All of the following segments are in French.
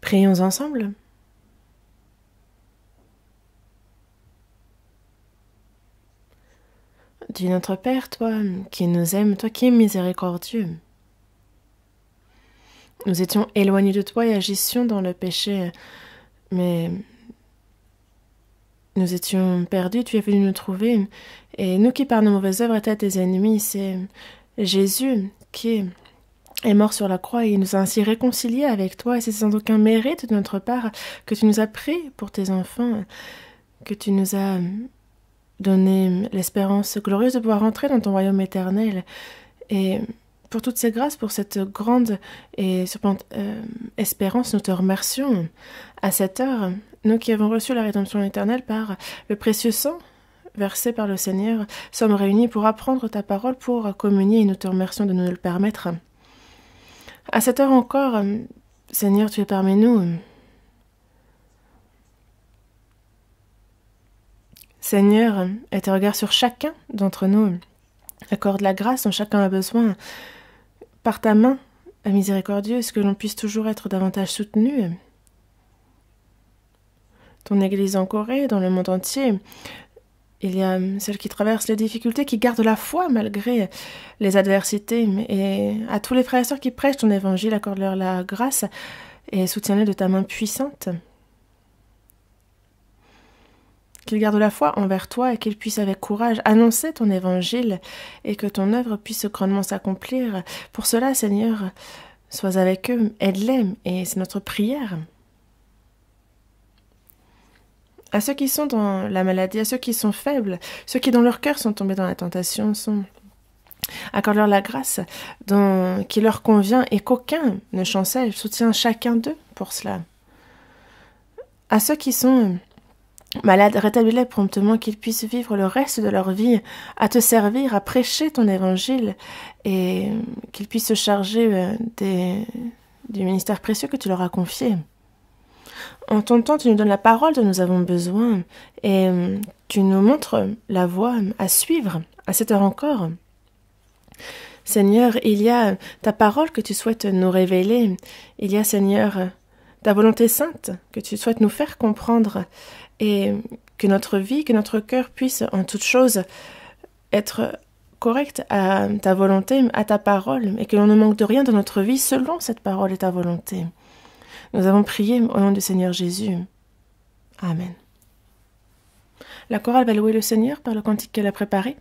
Prions ensemble. Dis notre Père, toi qui nous aimes, toi qui es miséricordieux. Nous étions éloignés de toi et agissions dans le péché, mais nous étions perdus, tu es venu nous trouver, et nous qui par nos mauvaises œuvres étaient tes ennemis, c'est Jésus qui est mort sur la croix et il nous a ainsi réconciliés avec toi, et c'est sans aucun mérite de notre part que tu nous as pris pour tes enfants, que tu nous as donné l'espérance glorieuse de pouvoir entrer dans ton royaume éternel. Et pour toutes ces grâces, pour cette grande et surprenante espérance, nous te remercions. À cette heure, nous qui avons reçu la rédemption éternelle par le précieux sang versé par le Seigneur, sommes réunis pour apprendre ta parole, pour communier, et nous te remercions de nous le permettre. À cette heure encore, Seigneur, tu es parmi nous. Seigneur, aie tes regards sur chacun d'entre nous. Accorde la grâce dont chacun a besoin. Par ta main miséricordieuse, que l'on puisse toujours être davantage soutenu. Ton Église en Corée, dans le monde entier, il y a celles qui traversent les difficultés, qui gardent la foi malgré les adversités. Et à tous les frères et sœurs qui prêchent ton évangile, accorde-leur la grâce et soutiens-les de ta main puissante. Qu'ils gardent la foi envers toi et qu'ils puissent avec courage annoncer ton évangile et que ton œuvre puisse grandement s'accomplir. Pour cela, Seigneur, sois avec eux, aide-les, et c'est notre prière. À ceux qui sont dans la maladie, à ceux qui sont faibles, ceux qui dans leur cœur sont tombés dans la tentation, accorde-leur la grâce qui leur convient et qu'aucun ne chancelle, soutiens chacun d'eux pour cela. À ceux qui sont malades, rétablis-les promptement, qu'ils puissent vivre le reste de leur vie à te servir, à prêcher ton évangile, et qu'ils puissent se charger du ministère précieux que tu leur as confié. En ton temps, tu nous donnes la parole dont nous avons besoin, et tu nous montres la voie à suivre, à cette heure encore. Seigneur, il y a ta parole que tu souhaites nous révéler, il y a, Seigneur, ta volonté sainte que tu souhaites nous faire comprendre, et que notre vie, que notre cœur puisse en toute chose être correct à ta volonté, à ta parole, et que l'on ne manque de rien dans notre vie selon cette parole et ta volonté. Nous avons prié au nom du Seigneur Jésus. Amen. La chorale va louer le Seigneur par le cantique qu'elle a préparé.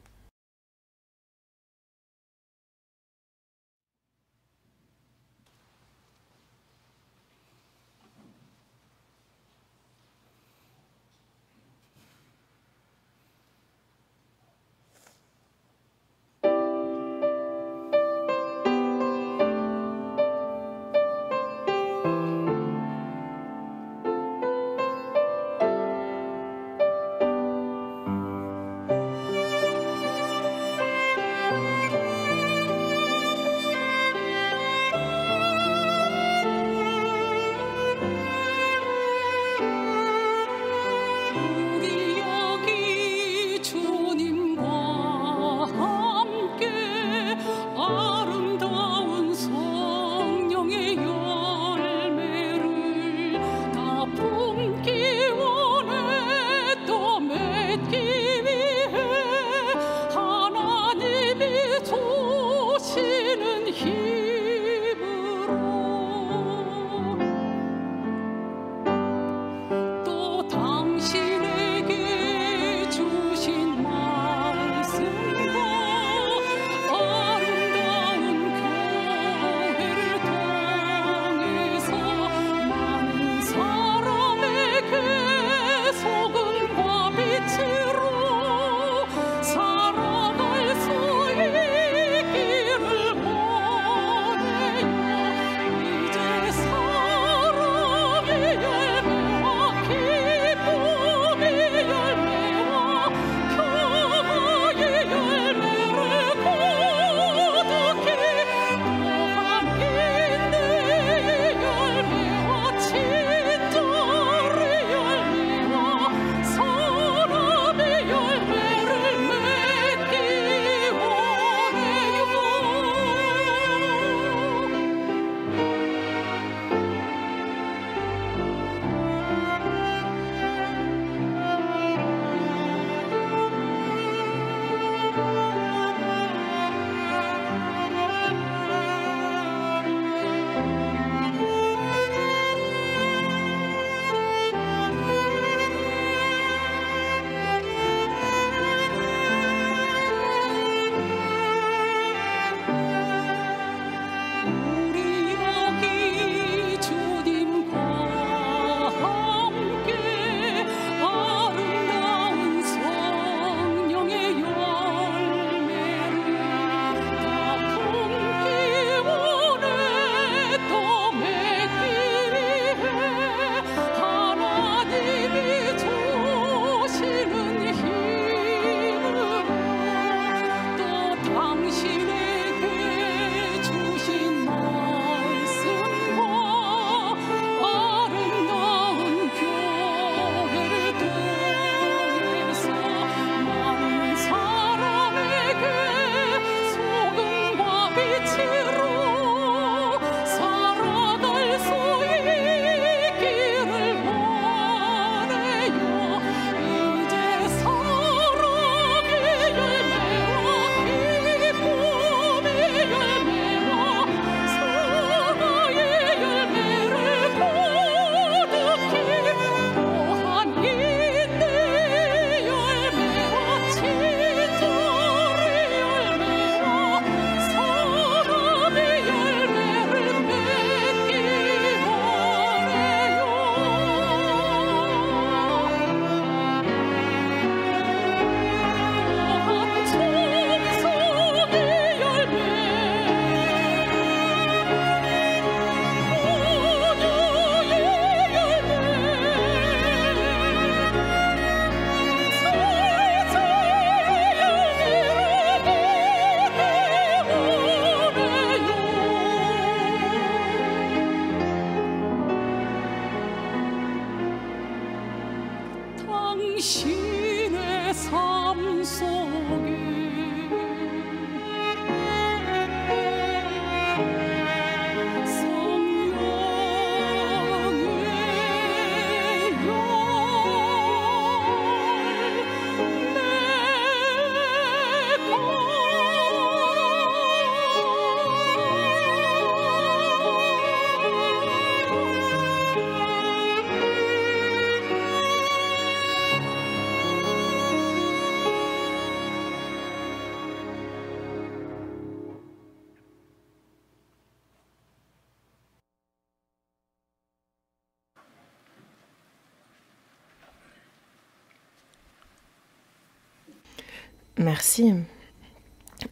Merci.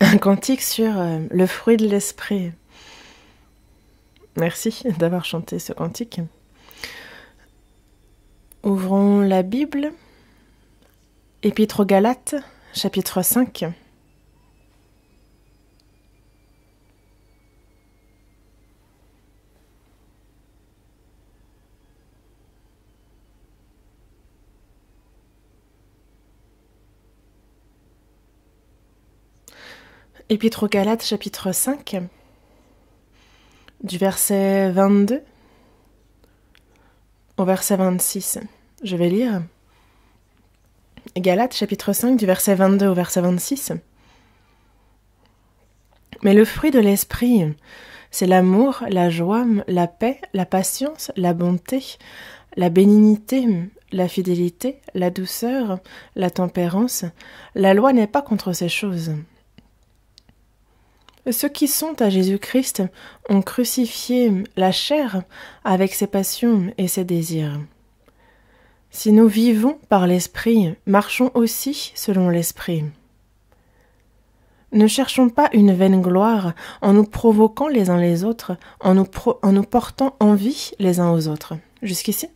Un cantique sur le fruit de l'esprit. Merci d'avoir chanté ce cantique. Ouvrons la Bible, Épître aux Galates, chapitre 5. Épître aux Galates, chapitre 5, du verset 22 au verset 26. Je vais lire. Galates, chapitre 5, du verset 22 au verset 26. Mais le fruit de l'esprit, c'est l'amour, la joie, la paix, la patience, la bonté, la bénignité, la fidélité, la douceur, la tempérance. La loi n'est pas contre ces choses. Ceux qui sont à Jésus-Christ ont crucifié la chair avec ses passions et ses désirs. Si nous vivons par l'Esprit, marchons aussi selon l'Esprit. Ne cherchons pas une vaine gloire en nous provoquant les uns les autres, en nous portant envie les uns aux autres. Jusqu'ici ?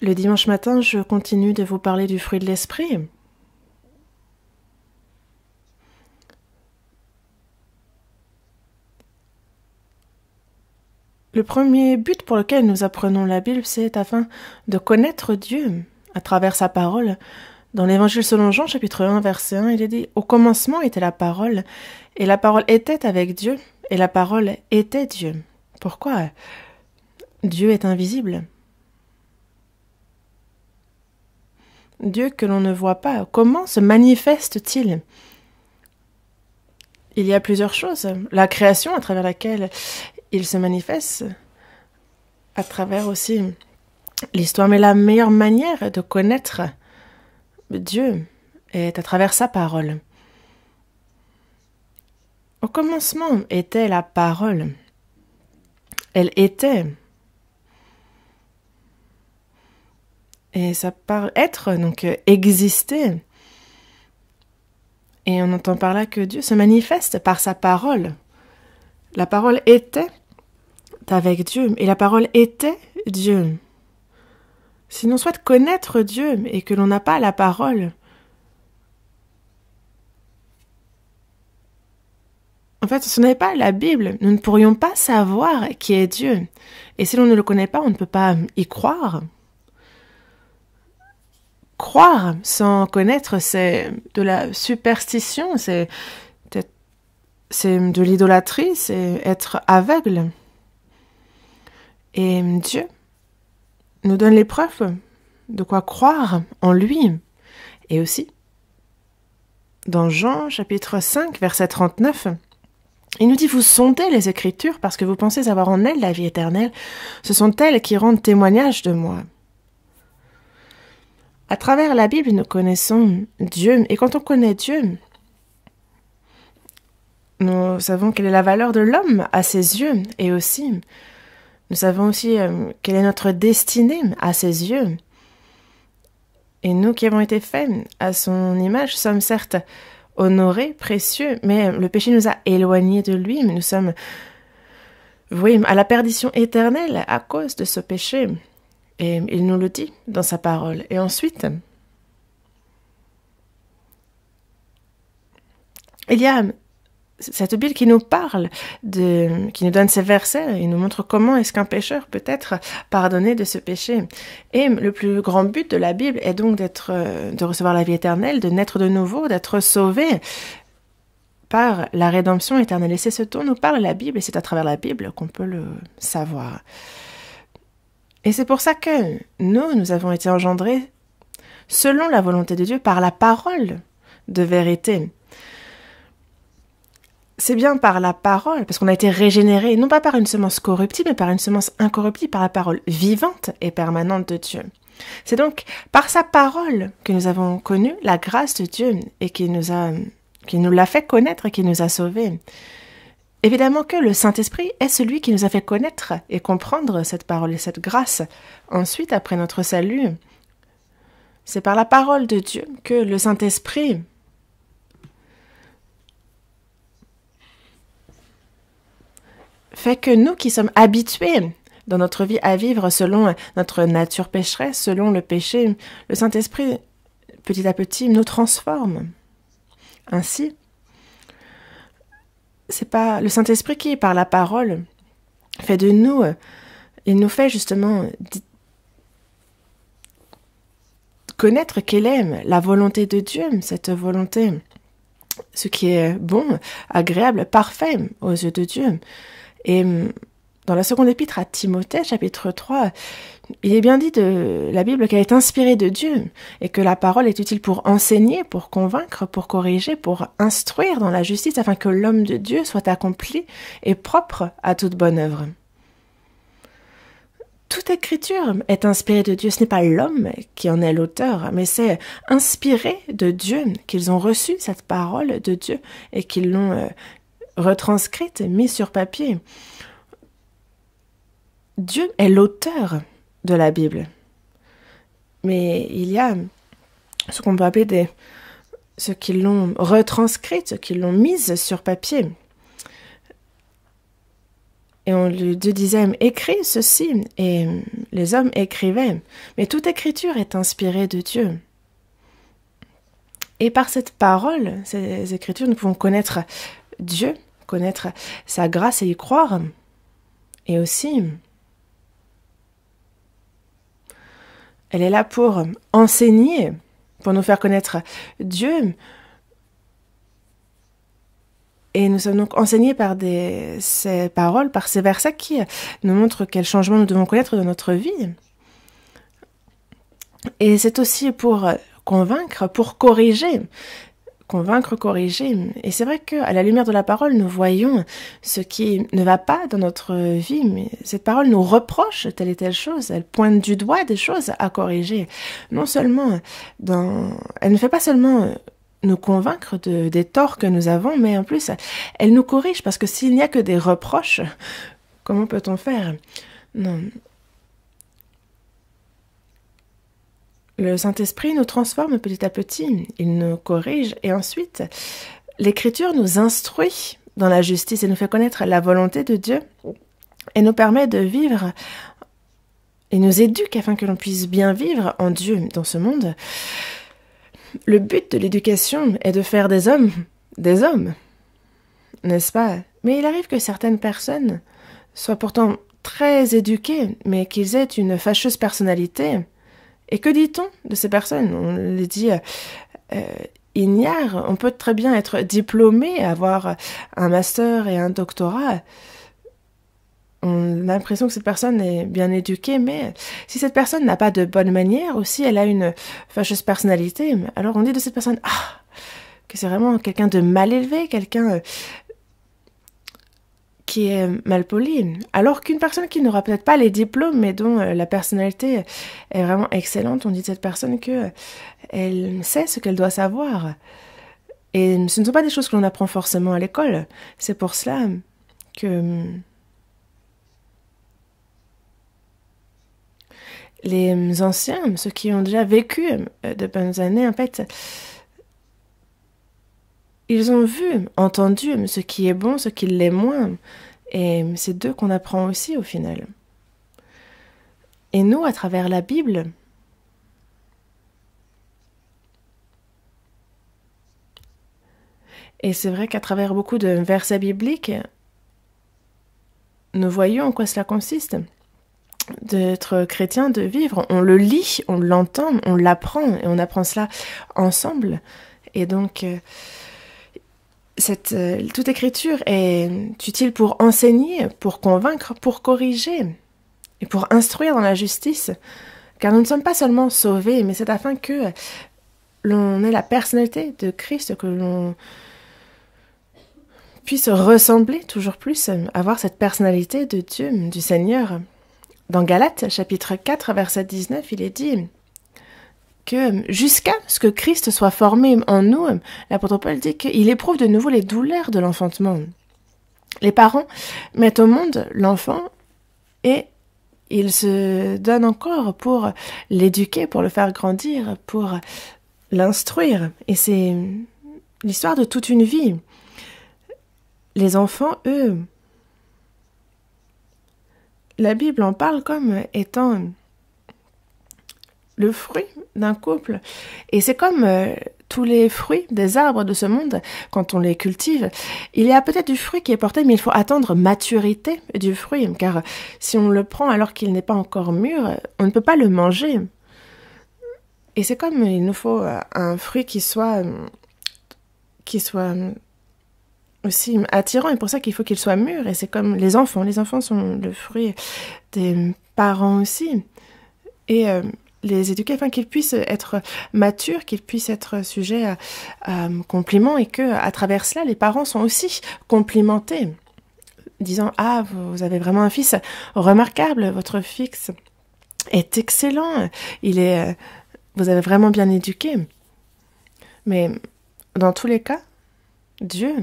Le dimanche matin, je continue de vous parler du fruit de l'esprit. Le premier but pour lequel nous apprenons la Bible, c'est afin de connaître Dieu à travers sa parole. Dans l'Évangile selon Jean, chapitre 1, verset 1, il est dit « Au commencement était la parole, et la parole était avec Dieu, et la parole était Dieu. » Pourquoi ? Dieu est invisible. Dieu que l'on ne voit pas, comment se manifeste-t-il ? Il y a plusieurs choses. La création à travers laquelle il se manifeste, à travers aussi l'histoire. Mais la meilleure manière de connaître Dieu est à travers sa parole. Au commencement était la parole. Elle était. Et ça parle être, donc exister. Et on entend par là que Dieu se manifeste par sa parole. La parole était avec Dieu, et la parole était Dieu. Si l'on souhaite connaître Dieu et que l'on n'a pas la parole, en fait, ce n'est pas la Bible. Nous ne pourrions pas savoir qui est Dieu. Et si l'on ne le connaît pas, on ne peut pas y croire. Croire sans connaître, c'est de la superstition, c'est de l'idolâtrie, c'est être aveugle. Et Dieu nous donne les preuves de quoi croire en lui. Et aussi, dans Jean chapitre 5, verset 39, il nous dit « Vous sondez les Écritures parce que vous pensez avoir en elles la vie éternelle. Ce sont elles qui rendent témoignage de moi. » À travers la Bible, nous connaissons Dieu. Et quand on connaît Dieu, nous savons quelle est la valeur de l'homme à ses yeux. Et aussi, nous savons aussi quelle est notre destinée à ses yeux. Et nous qui avons été faits à son image, sommes certes honorés, précieux, mais le péché nous a éloignés de lui. Nous sommes voués à la perdition éternelle à cause de ce péché. Et il nous le dit dans sa parole. Et ensuite, il y a cette Bible qui nous parle, qui nous donne ces versets et nous montre comment est-ce qu'un pécheur peut être pardonné de ce péché. Et le plus grand but de la Bible est donc de recevoir la vie éternelle, de naître de nouveau, d'être sauvé par la rédemption éternelle. Et c'est ce dont nous parle la Bible, et c'est à travers la Bible qu'on peut le savoir. Et c'est pour ça que nous avons été engendrés selon la volonté de Dieu par la parole de vérité. C'est bien par la parole, parce qu'on a été régénérés, non pas par une semence corruptible, mais par une semence incorruptible, par la parole vivante et permanente de Dieu. C'est donc par sa parole que nous avons connu la grâce de Dieu et qui nous l'a fait connaître et qui nous a sauvés. évidemment que le Saint-Esprit est celui qui nous a fait connaître et comprendre cette parole et cette grâce. Ensuite, après notre salut, c'est par la parole de Dieu que le Saint-Esprit fait que nous qui sommes habitués dans notre vie à vivre selon notre nature pécheresse, selon le péché, le Saint-Esprit, petit à petit, nous transforme. Ainsi, c'est pas le Saint-Esprit qui, par la parole, fait de nous, il nous fait justement connaître quelle est la volonté de Dieu, cette volonté, ce qui est bon, agréable, parfait aux yeux de Dieu. Et dans la seconde épître à Timothée, chapitre 3, il est bien dit de la Bible qu'elle est inspirée de Dieu et que la parole est utile pour enseigner, pour convaincre, pour corriger, pour instruire dans la justice afin que l'homme de Dieu soit accompli et propre à toute bonne œuvre. Toute écriture est inspirée de Dieu. Ce n'est pas l'homme qui en est l'auteur, mais c'est inspiré de Dieu qu'ils ont reçu cette parole de Dieu et qu'ils l'ont retranscrite, mise sur papier. Dieu est l'auteur de la Bible. Mais il y a ce qu'on peut appeler ceux qui l'ont retranscrite, ceux qui l'ont mise sur papier. Et Dieu disait, écris ceci, et les hommes écrivaient. Mais toute écriture est inspirée de Dieu. Et par cette parole, ces écritures, nous pouvons connaître Dieu, connaître sa grâce et y croire. Et aussi, elle est là pour enseigner, pour nous faire connaître Dieu. Et nous sommes donc enseignés par ces paroles, par ces versets qui nous montrent quel changement nous devons connaître dans notre vie. Et c'est aussi pour convaincre, pour corriger. Convaincre, corriger. Et c'est vrai qu'à la lumière de la parole, nous voyons ce qui ne va pas dans notre vie, mais cette parole nous reproche telle et telle chose. Elle pointe du doigt des choses à corriger. Non seulement elle ne fait pas seulement nous convaincre des torts que nous avons, mais en plus, elle nous corrige, parce que s'il n'y a que des reproches, comment peut-on faire? Non. Le Saint-Esprit nous transforme petit à petit, il nous corrige, et ensuite, l'Écriture nous instruit dans la justice et nous fait connaître la volonté de Dieu, et nous permet de vivre, et nous éduque afin que l'on puisse bien vivre en Dieu dans ce monde. Le but de l'éducation est de faire des hommes, n'est-ce pas? Mais il arrive que certaines personnes soient pourtant très éduquées, mais qu'ils aient une fâcheuse personnalité. Et que dit-on de ces personnes? On les dit ignares. On peut très bien être diplômé, avoir un master et un doctorat. On a l'impression que cette personne est bien éduquée, mais si cette personne n'a pas de bonnes manières, ou si elle a une fâcheuse personnalité, alors on dit de cette personne que c'est vraiment quelqu'un de mal élevé, quelqu'un qui est mal poli. Alors qu'une personne qui n'aura peut-être pas les diplômes, mais dont la personnalité est vraiment excellente, on dit de cette personne que elle sait ce qu'elle doit savoir. Et ce ne sont pas des choses que l'on apprend forcément à l'école. C'est pour cela que les anciens, ceux qui ont déjà vécu de bonnes années, en fait, ils ont vu, entendu ce qui est bon, ce qui l'est moins. Et c'est d'eux qu'on apprend aussi au final. Et nous, à travers la Bible, et c'est vrai qu'à travers beaucoup de versets bibliques, nous voyons en quoi cela consiste. D'être chrétien, de vivre, on le lit, on l'entend, on l'apprend, et on apprend cela ensemble. Et donc, toute écriture est utile pour enseigner, pour convaincre, pour corriger, et pour instruire dans la justice, car nous ne sommes pas seulement sauvés, mais c'est afin que l'on ait la personnalité de Christ, que l'on puisse ressembler toujours plus, avoir cette personnalité de Dieu, du Seigneur. Dans Galates, chapitre 4, verset 19, il est dit que jusqu'à ce que Christ soit formé en nous, l'apôtre Paul dit qu'il éprouve de nouveau les douleurs de l'enfantement. Les parents mettent au monde l'enfant et ils se donnent encore pour l'éduquer, pour le faire grandir, pour l'instruire. Et c'est l'histoire de toute une vie. Les enfants, eux, la Bible en parle comme étant le fruit d'un couple. Et c'est comme tous les fruits des arbres de ce monde, quand on les cultive, il y a peut-être du fruit qui est porté, mais il faut attendre maturité du fruit, car si on le prend alors qu'il n'est pas encore mûr, on ne peut pas le manger. Et c'est comme il nous faut un fruit qui soit aussi attirant, et pour ça qu'il faut qu'il soit mûr. Et c'est comme les enfants sont le fruit des parents aussi. Et les éduquer afin qu'ils puissent être matures, qu'ils puissent être sujets à compliments, et que à travers cela, les parents sont aussi complimentés, disant « Ah, vous avez vraiment un fils remarquable, votre fils est excellent, vous avez vraiment bien éduqué. » Mais dans tous les cas, Dieu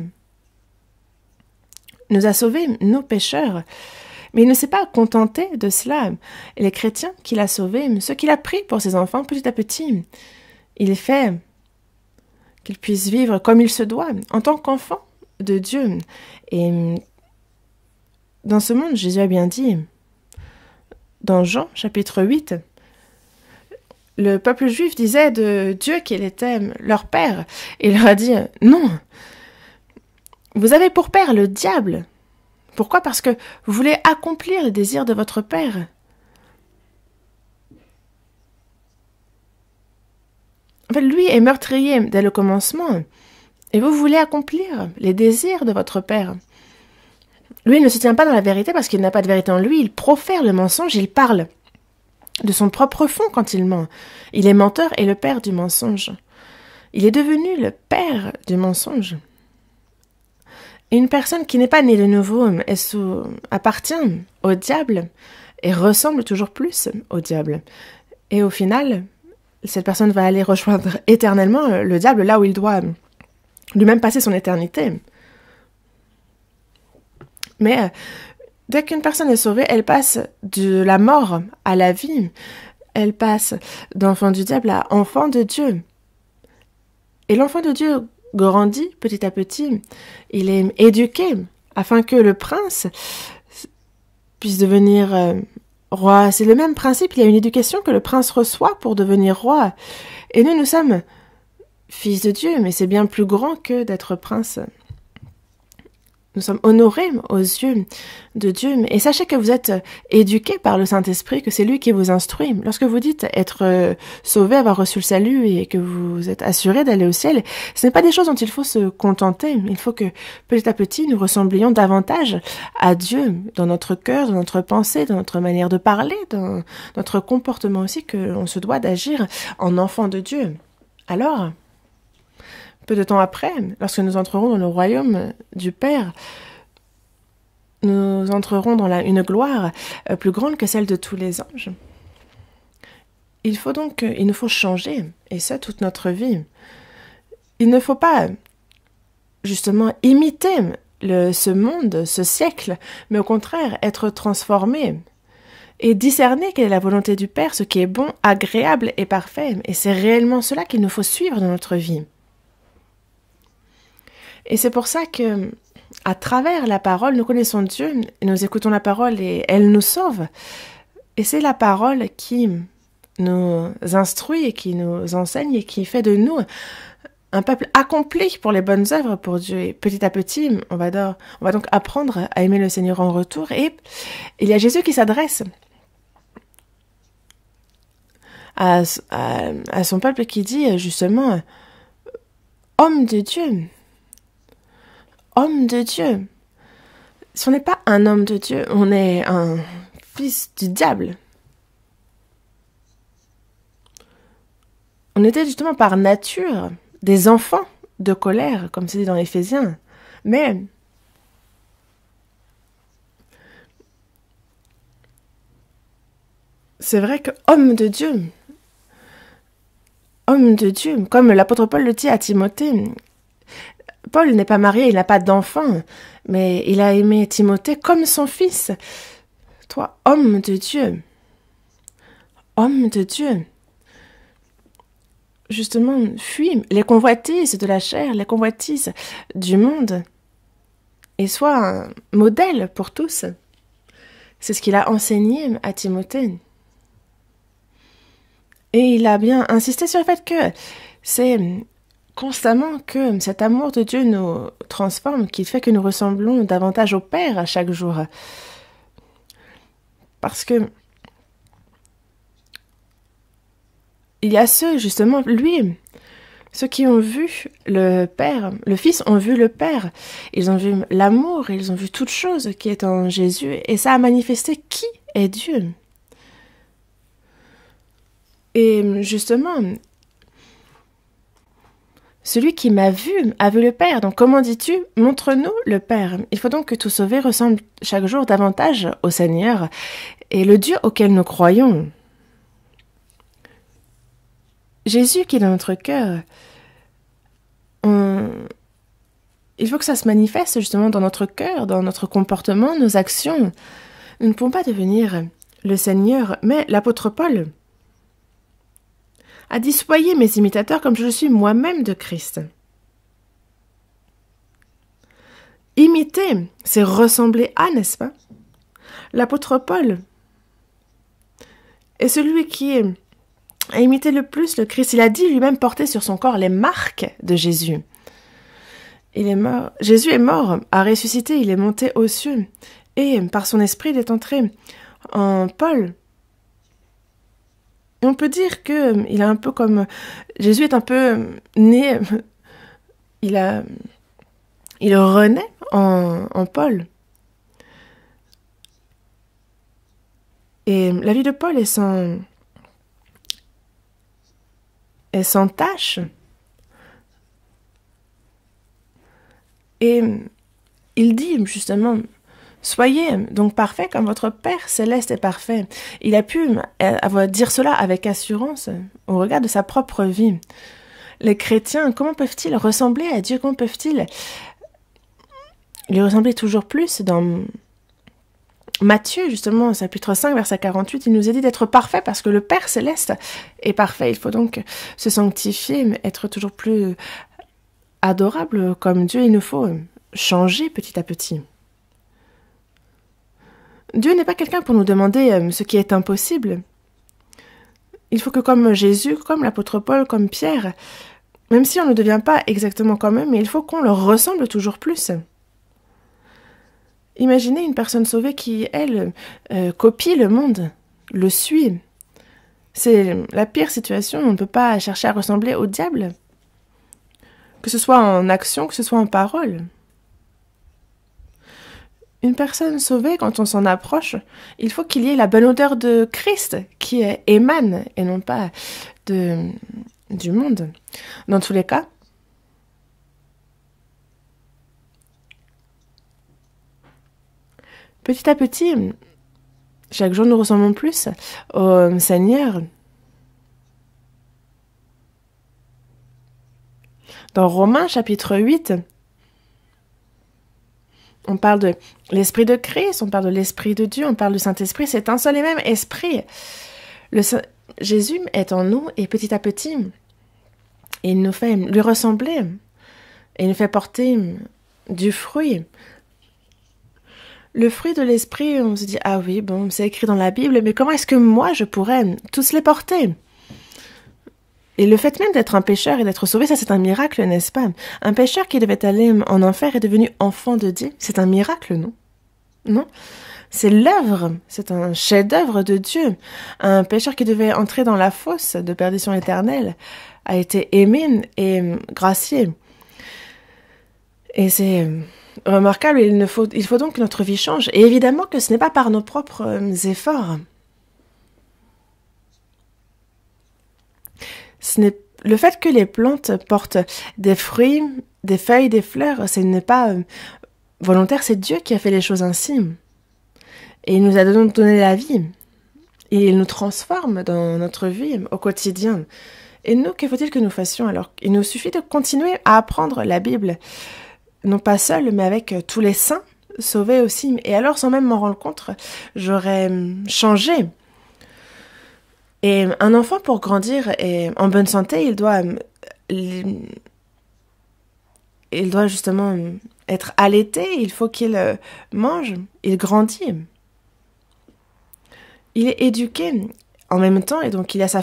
nous a sauvés, nous pécheurs. Mais il ne s'est pas contenté de cela. Et les chrétiens qu'il a sauvés, ceux qu'il a pris pour ses enfants petit à petit, il fait qu'ils puissent vivre comme il se doit, en tant qu'enfants de Dieu. Et dans ce monde, Jésus a bien dit, dans Jean chapitre 8, le peuple juif disait de Dieu qu'il était leur père. Et il leur a dit, non, vous avez pour père le diable. Pourquoi? Parce que vous voulez accomplir les désirs de votre père. En fait, lui est meurtrier dès le commencement, et vous voulez accomplir les désirs de votre père. Lui, il ne se tient pas dans la vérité parce qu'il n'a pas de vérité en lui, il profère le mensonge, il parle de son propre fond quand il ment. Il est menteur et le père du mensonge. Il est devenu le père du mensonge. Et une personne qui n'est pas née de nouveau appartient au diable et ressemble toujours plus au diable. Et au final, cette personne va aller rejoindre éternellement le diable là où il doit lui-même passer son éternité. Mais dès qu'une personne est sauvée, elle passe de la mort à la vie. Elle passe d'enfant du diable à enfant de Dieu. Et l'enfant de Dieu grandit petit à petit. Il est éduqué afin que le prince puisse devenir roi. C'est le même principe, il y a une éducation que le prince reçoit pour devenir roi. Et nous sommes fils de Dieu, mais c'est bien plus grand que d'être prince. Nous sommes honorés aux yeux de Dieu. Et sachez que vous êtes éduqués par le Saint-Esprit, que c'est lui qui vous instruit. Lorsque vous dites être sauvé, avoir reçu le salut et que vous êtes assurés d'aller au ciel, ce n'est pas des choses dont il faut se contenter. Il faut que petit à petit, nous ressemblions davantage à Dieu dans notre cœur, dans notre pensée, dans notre manière de parler, dans notre comportement aussi, qu'on se doit d'agir en enfant de Dieu. Alors, peu de temps après, lorsque nous entrerons dans le royaume du Père, nous entrerons dans une gloire plus grande que celle de tous les anges. Il nous faut changer, et ça toute notre vie. Il ne faut pas justement imiter ce monde, ce siècle, mais au contraire être transformé et discerner quelle est la volonté du Père, ce qui est bon, agréable et parfait. Et c'est réellement cela qu'il nous faut suivre dans notre vie. Et c'est pour ça que, à travers la parole, nous connaissons Dieu, et nous écoutons la parole et elle nous sauve. Et c'est la parole qui nous instruit et qui nous enseigne et qui fait de nous un peuple accompli pour les bonnes œuvres pour Dieu. Et petit à petit, on va donc apprendre à aimer le Seigneur en retour. Et il y a Jésus qui s'adresse à son peuple qui dit justement « Homme de Dieu ». Homme de Dieu. Si on n'est pas un homme de Dieu, on est un fils du diable. On était justement par nature des enfants de colère, comme c'est dit dans Éphésiens. Mais c'est vrai que homme de Dieu, comme l'apôtre Paul le dit à Timothée, Paul n'est pas marié, il n'a pas d'enfant, mais il a aimé Timothée comme son fils. Toi, homme de Dieu, justement, fuis les convoitises de la chair, les convoitises du monde, et sois un modèle pour tous. C'est ce qu'il a enseigné à Timothée. Et il a bien insisté sur le fait que c'est constamment que cet amour de Dieu nous transforme, qui fait que nous ressemblons davantage au Père à chaque jour. Parce que il y a ceux, justement, ceux qui ont vu le Père, le Fils ont vu le Père. Ils ont vu l'amour, ils ont vu toute chose qui est en Jésus, et ça a manifesté qui est Dieu. Et justement, celui qui m'a vu a vu le Père. Donc comment dis-tu, montre-nous le Père. Il faut donc que tout sauvé ressemble chaque jour davantage au Seigneur et le Dieu auquel nous croyons. Jésus qui est dans notre cœur, il faut que ça se manifeste justement dans notre cœur, dans notre comportement, nos actions. Nous ne pouvons pas devenir le Seigneur, mais l'apôtre Paul a dit « Soyez mes imitateurs comme je suis moi-même de Christ ». Imiter, c'est ressembler à, n'est-ce pas? L'apôtre Paul est celui qui a imité le plus le Christ. Il a dit lui-même porter sur son corps les marques de Jésus. Il est mort. Jésus est mort, a ressuscité, il est monté aux cieux. Et par son esprit, il est entré en Paul. Et on peut dire que il est un peu comme Jésus est un peu né, il renaît en Paul. Et la vie de Paul est sans tache. Et il dit justement, soyez donc parfaits comme votre Père céleste est parfait. Il a pu dire cela avec assurance au regard de sa propre vie. Les chrétiens, comment peuvent-ils ressembler à Dieu? Comment peuvent-ils lui ressembler toujours plus? Dans Matthieu, justement, chapitre 5, verset 48, il nous est dit d'être parfait parce que le Père céleste est parfait. Il faut donc se sanctifier, être toujours plus adorable comme Dieu. Il nous faut changer petit à petit. Dieu n'est pas quelqu'un pour nous demander ce qui est impossible. Il faut que comme Jésus, comme l'apôtre Paul, comme Pierre, même si on ne devient pas exactement comme eux, mais il faut qu'on leur ressemble toujours plus. Imaginez une personne sauvée qui, elle, copie le monde, le suit. C'est la pire situation, on ne peut pas chercher à ressembler au diable. Que ce soit en action, que ce soit en parole. Une personne sauvée, quand on s'en approche, il faut qu'il y ait la bonne odeur de Christ qui émane et non pas du monde. Dans tous les cas, petit à petit, chaque jour nous ressemblons plus au Seigneur. Dans Romains chapitre 8, on parle de l'Esprit de Christ, on parle de l'Esprit de Dieu, on parle du Saint-Esprit, c'est un seul et même Esprit. Jésus est en nous et petit à petit, il nous fait lui ressembler et il nous fait porter du fruit. Le fruit de l'Esprit, on se dit, ah oui, bon, c'est écrit dans la Bible, mais comment est-ce que moi je pourrais tous les porter? Et le fait même d'être un pécheur et d'être sauvé, ça c'est un miracle, n'est-ce pas? Un pécheur qui devait aller en enfer est devenu enfant de Dieu. C'est un miracle, non? Non? C'est l'œuvre, c'est un chef-d'œuvre de Dieu. Un pécheur qui devait entrer dans la fosse de perdition éternelle a été aimé et gracié. Et c'est remarquable, il faut donc que notre vie change. Et évidemment que ce n'est pas par nos propres efforts. Le fait que les plantes portent des fruits, des feuilles, des fleurs, ce n'est pas volontaire, c'est Dieu qui a fait les choses ainsi. Et il nous a donné la vie. Et il nous transforme dans notre vie au quotidien. Et nous, que faut-il que nous fassions alors? Il nous suffit de continuer à apprendre la Bible, non pas seul, mais avec tous les saints, sauvés aussi. Et alors, sans même m'en rendre compte, j'aurais changé. Et un enfant, pour grandir et en bonne santé, il doit justement être allaité, il faut qu'il mange, il grandit. Il est éduqué en même temps, et donc il a sa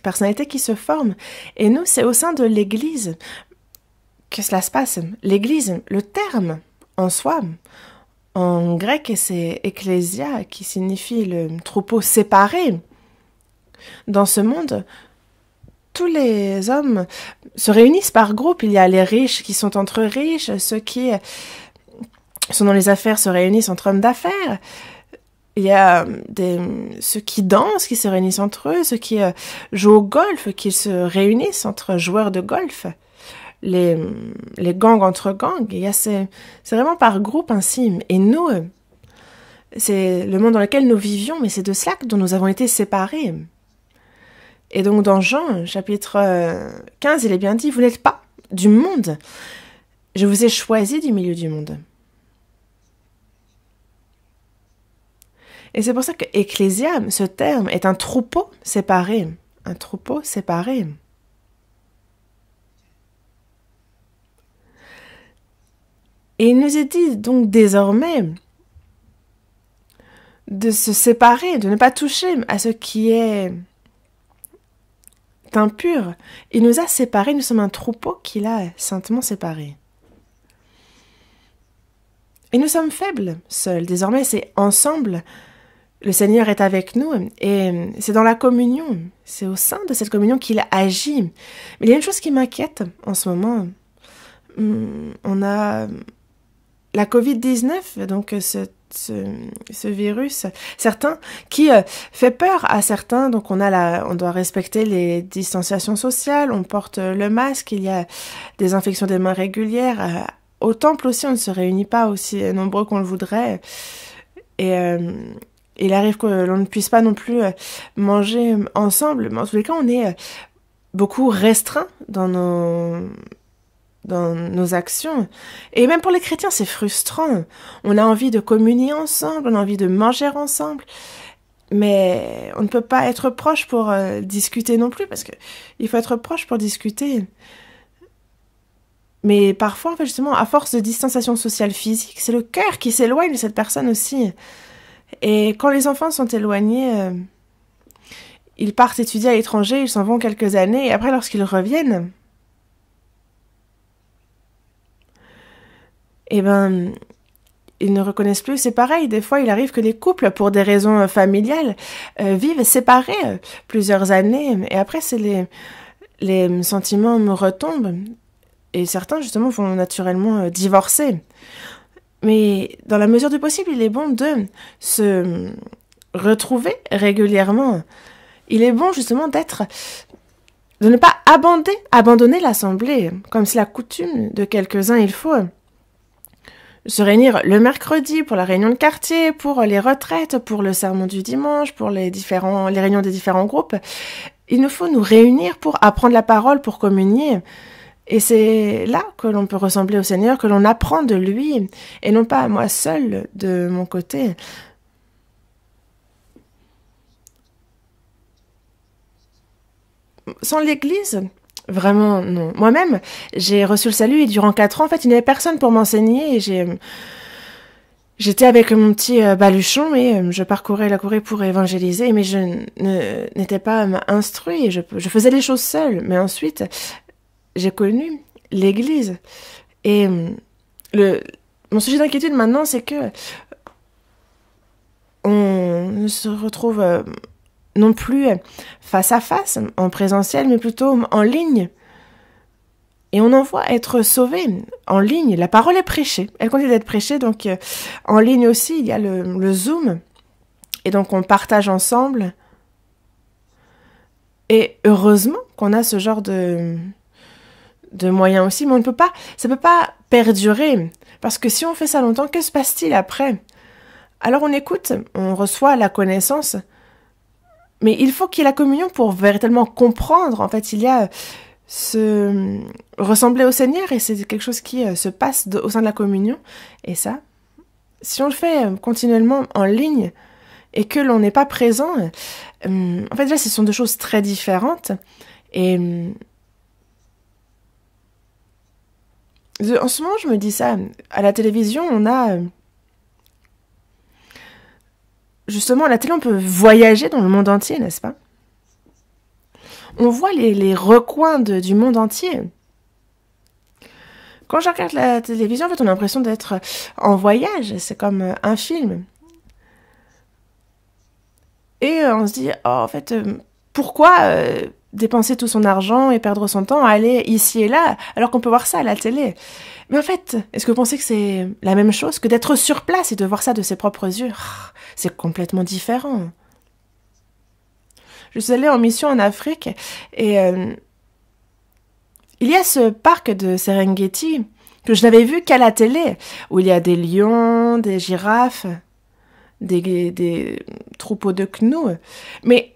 personnalité qui se forme. Et nous, c'est au sein de l'Église que cela se passe. L'Église, le terme en soi, en grec, c'est ecclésia, qui signifie le troupeau séparé. Dans ce monde, tous les hommes se réunissent par groupe. Il y a les riches qui sont entre riches, ceux qui sont dans les affaires se réunissent entre hommes d'affaires. Il y a ceux qui dansent, qui se réunissent entre eux, ceux qui jouent au golf, qui se réunissent entre joueurs de golf. Les gangs entre gangs. C'est vraiment par groupe ainsi. Et nous, c'est le monde dans lequel nous vivions, mais c'est de cela dont nous avons été séparés. Et donc dans Jean, chapitre 15, il est bien dit, vous n'êtes pas du monde. Je vous ai choisi du milieu du monde. Et c'est pour ça que ecclésia, ce terme, est un troupeau séparé. Un troupeau séparé. Et il nous est dit donc désormais de se séparer, de ne pas toucher à ce qui est impur. Il nous a séparés, nous sommes un troupeau qu'il a saintement séparés. Et nous sommes faibles, seuls. Désormais, c'est ensemble. Le Seigneur est avec nous et c'est dans la communion, c'est au sein de cette communion qu'il agit. Mais il y a une chose qui m'inquiète en ce moment. On a la Covid-19, donc ce virus, certains, qui fait peur à certains. Donc on doit respecter les distanciations sociales, on porte le masque, il y a des infections des mains régulières. Au temple aussi, on ne se réunit pas aussi nombreux qu'on le voudrait. Et il arrive que l'on ne puisse pas non plus manger ensemble, mais en tous les cas, on est beaucoup restreint dans nos actions. Et même pour les chrétiens, c'est frustrant. On a envie de communier ensemble, on a envie de manger ensemble, mais on ne peut pas être proche pour discuter non plus, parce que il faut être proche pour discuter. Mais parfois, en fait, justement, à force de distanciation sociale physique, c'est le cœur qui s'éloigne de cette personne aussi. Et quand les enfants sont éloignés, ils partent étudier à l'étranger, ils s'en vont quelques années, et après, lorsqu'ils reviennent, eh ben, ils ne reconnaissent plus. C'est pareil, des fois, il arrive que les couples, pour des raisons familiales, vivent séparés plusieurs années, et après, les sentiments me retombent, et certains, justement, vont naturellement divorcer. Mais dans la mesure du possible, il est bon de se retrouver régulièrement. Il est bon justement de ne pas abandonner l'assemblée. Comme c'est la coutume de quelques-uns, il faut se réunir le mercredi pour la réunion de quartier, pour les retraites, pour le sermon du dimanche, pour les réunions des différents groupes. Il nous faut nous réunir pour apprendre la parole, pour communier. Et c'est là que l'on peut ressembler au Seigneur, que l'on apprend de lui, et non pas à moi seul, de mon côté. Sans l'Église, vraiment, non. Moi-même, j'ai reçu le salut, et durant 4 ans, en fait, il n'y avait personne pour m'enseigner, et j'étais avec mon petit baluchon, et je parcourais la Corée pour évangéliser, mais je n'étais pas instruit, et je faisais les choses seule. Mais ensuite, j'ai connu l'Église. Et mon sujet d'inquiétude maintenant, c'est que on ne se retrouve non plus face à face, en présentiel, mais plutôt en ligne. Et on en voit être sauvés en ligne. La parole est prêchée. Elle continue d'être prêchée. Donc, en ligne aussi, il y a le Zoom. Et donc, on partage ensemble. Et heureusement qu'on a ce genre de moyens aussi, mais ça peut pas perdurer, parce que si on fait ça longtemps, que se passe-t-il après? Alors on écoute, on reçoit la connaissance, Mais il faut qu'il y ait la communion pour véritablement comprendre. En fait, il y a se ressembler au Seigneur et c'est quelque chose qui se passe au sein de la communion. Et ça, si on le fait continuellement en ligne et que l'on n'est pas présent, en fait, déjà, ce sont deux choses très différentes. Et en ce moment, je me dis ça. À la télévision, on a... justement, à la télé, on peut voyager dans le monde entier, n'est-ce pas? On voit les recoins du monde entier. Quand je regarde la télévision, en fait, on a l'impression d'être en voyage. C'est comme un film. Et on se dit, oh, en fait, pourquoi dépenser tout son argent et perdre son temps à aller ici et là, alors qu'on peut voir ça à la télé? Mais en fait, est-ce que vous pensez que c'est la même chose que d'être sur place et de voir ça de ses propres yeux? C'est complètement différent. Je suis allée en mission en Afrique et il y a ce parc de Serengeti que je n'avais vu qu'à la télé, où il y a des lions, des girafes, des troupeaux de gnous. Mais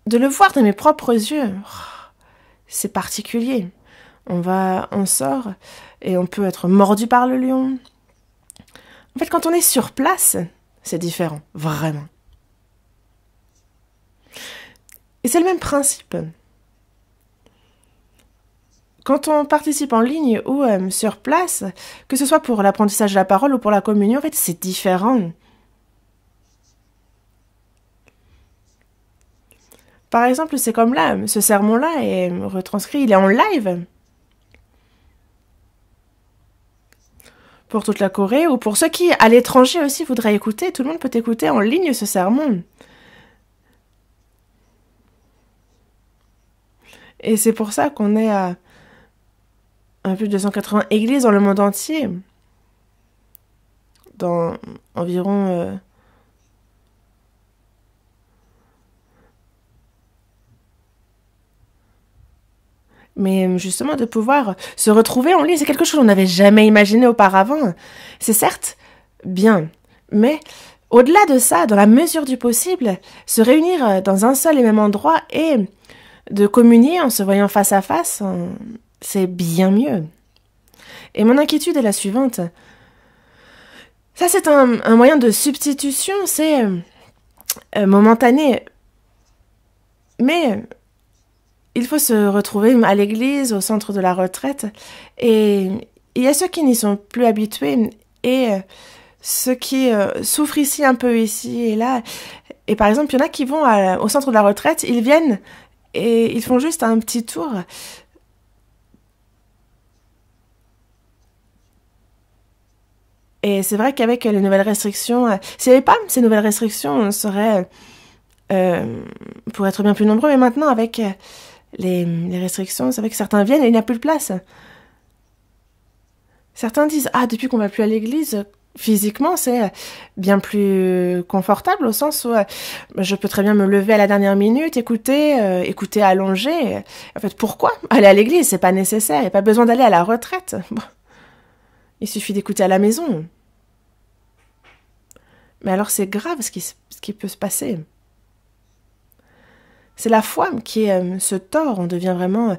de le voir de mes propres yeux, c'est particulier. On sort et on peut être mordu par le lion. En fait, quand on est sur place, c'est différent, vraiment. Et c'est le même principe. Quand on participe en ligne ou sur place, que ce soit pour l'apprentissage de la parole ou pour la communion, en fait, c'est différent. Par exemple, c'est comme là, ce sermon-là est retranscrit, il est en live. Pour toute la Corée ou pour ceux qui, à l'étranger aussi, voudraient écouter, tout le monde peut écouter en ligne ce sermon. Et c'est pour ça qu'on est à un peu de 280 églises dans le monde entier. Dans environ... Mais justement, de pouvoir se retrouver en ligne, c'est quelque chose qu'on n'avait jamais imaginé auparavant. C'est certes bien, mais au-delà de ça, dans la mesure du possible, se réunir dans un seul et même endroit et de communier en se voyant face à face, c'est bien mieux. Et mon inquiétude est la suivante. Ça, c'est un moyen de substitution, c'est momentané. Mais il faut se retrouver à l'église, au centre de la retraite. Et il y a ceux qui n'y sont plus habitués et ceux qui souffrent ici, un peu ici et là. Et par exemple, il y en a qui vont au centre de la retraite, ils viennent et ils font juste un petit tour. Et c'est vrai qu'avec les nouvelles restrictions, s'il n'y avait pas ces nouvelles restrictions, on serait pour être bien plus nombreux. Mais maintenant, avec les restrictions, c'est vrai que certains viennent et il n'y a plus de place. Certains disent, ah, depuis qu'on va plus à l'église, physiquement, c'est bien plus confortable au sens où je peux très bien me lever à la dernière minute, écouter allongé. En fait, pourquoi aller à l'église? C'est pas nécessaire, il n'y a pas besoin d'aller à la retraite. Bon. Il suffit d'écouter à la maison. Mais alors c'est grave ce qui peut se passer. C'est la foi qui se tord, on devient vraiment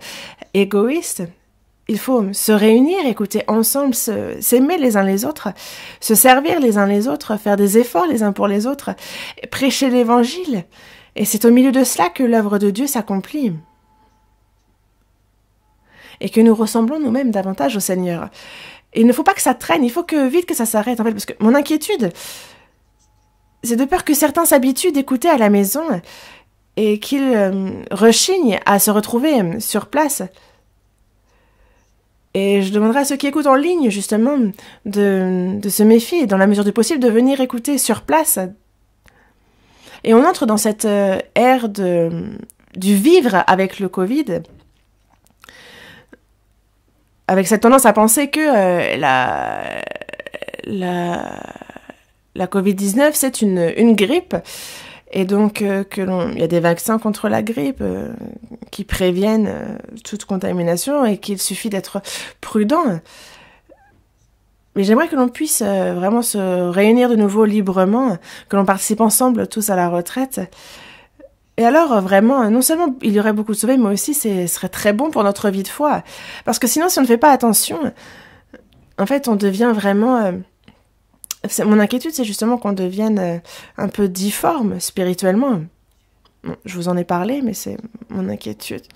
égoïste. Il faut se réunir, écouter ensemble, s'aimer les uns les autres, se servir les uns les autres, faire des efforts les uns pour les autres, prêcher l'évangile. Et c'est au milieu de cela que l'œuvre de Dieu s'accomplit. Et que nous ressemblons nous-mêmes davantage au Seigneur. Et il ne faut pas que ça traîne, il faut vite que ça s'arrête, en fait, parce que mon inquiétude, c'est de peur que certains s'habituent d'écouter à la maison et qu'ils rechignent à se retrouver sur place. Et je demanderai à ceux qui écoutent en ligne, justement, de se méfier, dans la mesure du possible, de venir écouter sur place. Et on entre dans cette ère du vivre avec le Covid, avec cette tendance à penser que la Covid-19, c'est une grippe, et donc il y a des vaccins contre la grippe qui préviennent toute contamination et qu'il suffit d'être prudent. Mais j'aimerais que l'on puisse vraiment se réunir de nouveau librement, que l'on participe ensemble tous à la retraite, Et alors, vraiment, non seulement il y aurait beaucoup de sauver, mais aussi ce serait très bon pour notre vie de foi. Parce que sinon, si on ne fait pas attention, en fait, on devient vraiment... mon inquiétude, c'est justement qu'on devienne un peu difforme spirituellement. Bon, je vous en ai parlé, mais c'est mon inquiétude.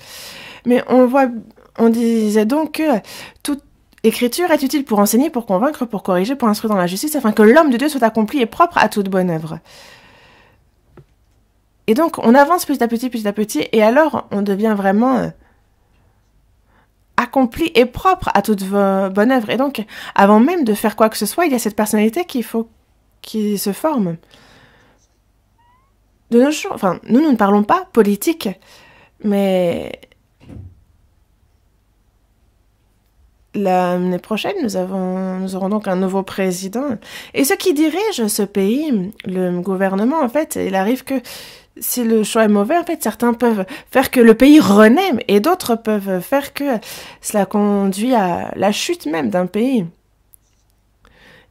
Mais on disait donc que toute écriture est utile pour enseigner, pour convaincre, pour corriger, pour instruire dans la justice, afin que l'homme de Dieu soit accompli et propre à toute bonne œuvre. Et donc, on avance petit à petit, et alors, on devient vraiment accompli et propre à toute bonne œuvre. Et donc, avant même de faire quoi que ce soit, il y a cette personnalité qui se forme. De nos jours, enfin, nous ne parlons pas politique, mais l'année prochaine, nous aurons donc un nouveau président. Et ce qui dirige ce pays, le gouvernement, en fait, il arrive que si le choix est mauvais, en fait, certains peuvent faire que le pays renaît et d'autres peuvent faire que cela conduit à la chute même d'un pays.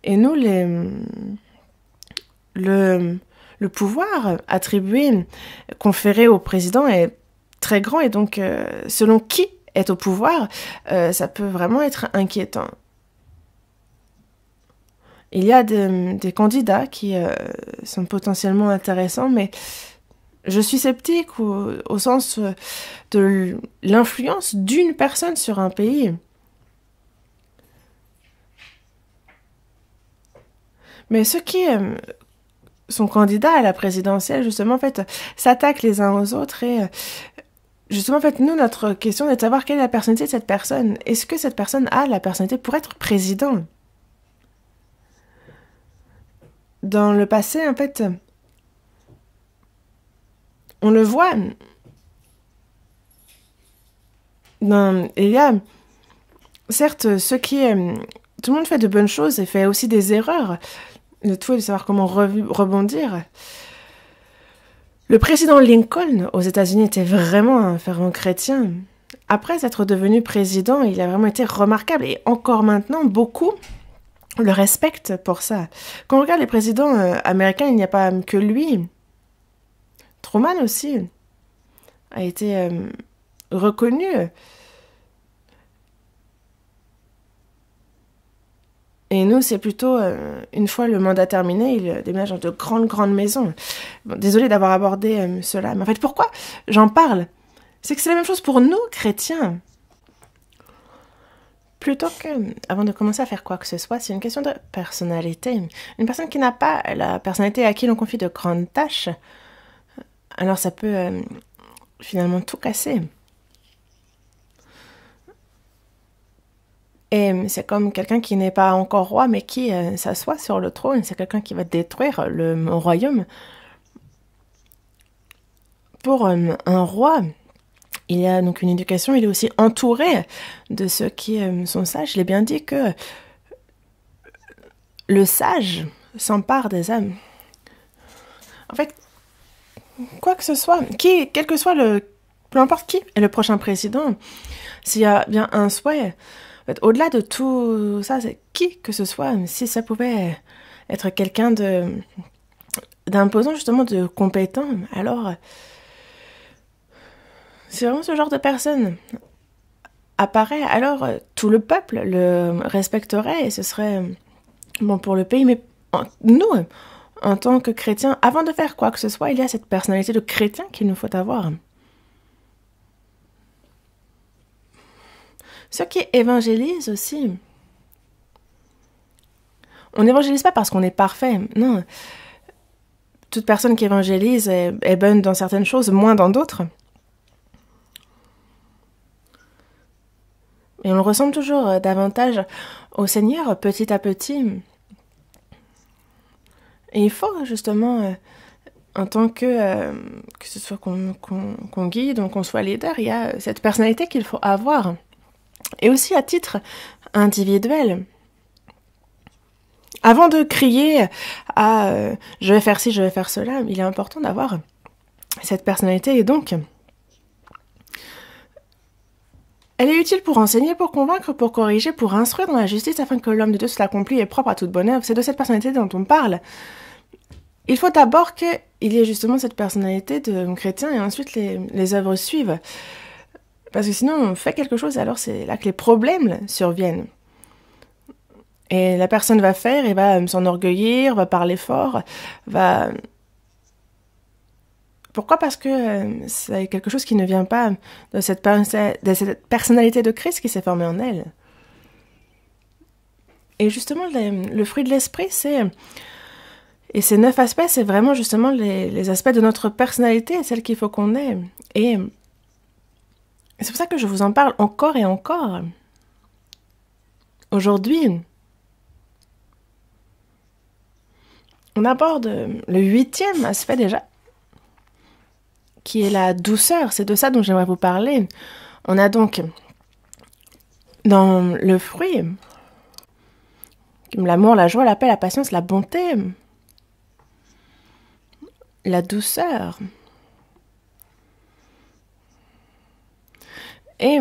Et nous, le pouvoir attribué, conféré au président est très grand et donc selon qui est au pouvoir, ça peut vraiment être inquiétant. Il y a des candidats qui sont potentiellement intéressants, mais je suis sceptique au sens de l'influence d'une personne sur un pays. Mais ceux qui sont candidats à la présidentielle, justement, en fait, s'attaquent les uns aux autres et justement, en fait, nous, notre question est de savoir quelle est la personnalité de cette personne. Est-ce que cette personne a la personnalité pour être président? Dans le passé, en fait, on le voit. Il y a, certes, tout le monde fait de bonnes choses et fait aussi des erreurs. Le tout est de savoir comment rebondir. Le président Lincoln aux États-Unis était vraiment un fervent chrétien. Après être devenu président, il a vraiment été remarquable et encore maintenant, beaucoup le respectent pour ça. Quand on regarde les présidents américains, il n'y a pas que lui. Truman aussi a été reconnu. Et nous, c'est plutôt, une fois le mandat terminé, il déménage dans de grandes maisons. Bon, désolée d'avoir abordé cela, mais en fait, pourquoi j'en parle? C'est que c'est la même chose pour nous, chrétiens. Plutôt que, avant de commencer à faire quoi que ce soit, c'est une question de personnalité. Une personne qui n'a pas la personnalité à qui l'on confie de grandes tâches, alors ça peut finalement tout casser. Et c'est comme quelqu'un qui n'est pas encore roi, mais qui s'assoit sur le trône. C'est quelqu'un qui va détruire le royaume. Pour un roi, il y a donc une éducation, il est aussi entouré de ceux qui sont sages. Il est bien dit que le sage s'empare des âmes. En fait, quoi que ce soit, quel que soit peu importe qui est le prochain président, s'il y a bien un souhait, en fait, au-delà de tout ça, c'est qui que ce soit, si ça pouvait être quelqu'un d'imposant, justement, de compétent, alors c'est vraiment ce genre de personne apparaît, alors tout le peuple le respecterait et ce serait bon pour le pays. Mais nous, en tant que chrétiens, avant de faire quoi que ce soit, il y a cette personnalité de chrétien qu'il nous faut avoir. Ceux qui évangélisent aussi. On n'évangélise pas parce qu'on est parfait, non. Toute personne qui évangélise est bonne dans certaines choses, moins dans d'autres. Et on le ressemble toujours davantage au Seigneur petit à petit. Et il faut justement, en tant que ce soit qu'on guide ou qu'on soit leader, il y a cette personnalité qu'il faut avoir. Et aussi à titre individuel. Avant de crier à je vais faire ci, je vais faire cela, il est important d'avoir cette personnalité et donc elle est utile pour enseigner, pour convaincre, pour corriger, pour instruire dans la justice afin que l'homme de Dieu soit accompli et propre à toute bonne œuvre. C'est de cette personnalité dont on parle. Il faut d'abord qu'il y ait justement cette personnalité de chrétien et ensuite les œuvres suivent. Parce que sinon, on fait quelque chose, alors c'est là que les problèmes surviennent. Et la personne va faire et va s'enorgueillir, va parler fort, va... Pourquoi? Parce que c'est quelque chose qui ne vient pas de cette personnalité de Christ qui s'est formée en elle. Et justement, le fruit de l'esprit, c'est... Et ces 9 aspects, c'est vraiment justement les aspects de notre personnalité, celles qu'il faut qu'on ait. Et c'est pour ça que je vous en parle encore et encore. Aujourd'hui, on aborde le 8e aspect déjà, qui est la douceur. C'est de ça dont j'aimerais vous parler. On a donc dans le fruit l'amour, la joie, la paix, la patience, la bonté, la douceur. Et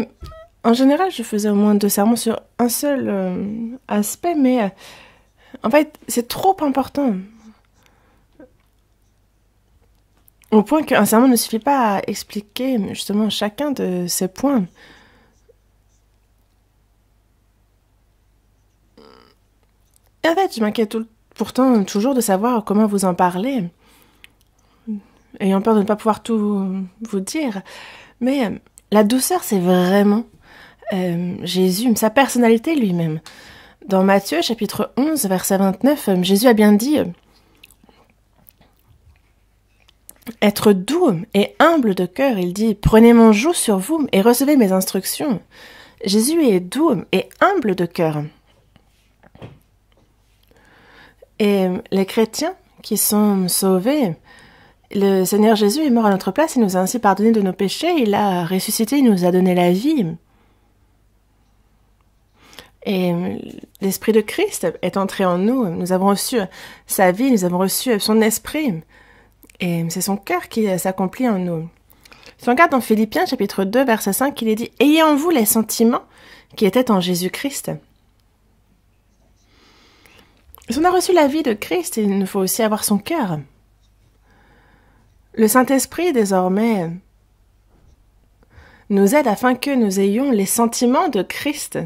en général, je faisais au moins 2 sermons sur un seul aspect, mais en fait, c'est trop important. Au point qu'un sermon ne suffit pas à expliquer justement chacun de ces points. Et en fait, je m'inquiète pourtant toujours de savoir comment vous en parler, ayant peur de ne pas pouvoir tout vous dire. Mais la douceur, c'est vraiment Jésus, sa personnalité lui-même. Dans Matthieu, chapitre 11, verset 29, Jésus a bien dit être doux et humble de cœur. Il dit « Prenez mon joug sur vous et recevez mes instructions ». Jésus est doux et humble de cœur. Et les chrétiens qui sont sauvés, le Seigneur Jésus est mort à notre place, il nous a ainsi pardonné de nos péchés, il a ressuscité, il nous a donné la vie. Et l'Esprit de Christ est entré en nous, nous avons reçu sa vie, nous avons reçu son esprit. Et c'est son cœur qui s'accomplit en nous. Si on regarde dans Philippiens, chapitre 2, verset 5, il est dit « Ayez en vous les sentiments qui étaient en Jésus-Christ ». Si on a reçu la vie de Christ, il nous faut aussi avoir son cœur. Le Saint-Esprit, désormais, nous aide afin que nous ayons les sentiments de Christ.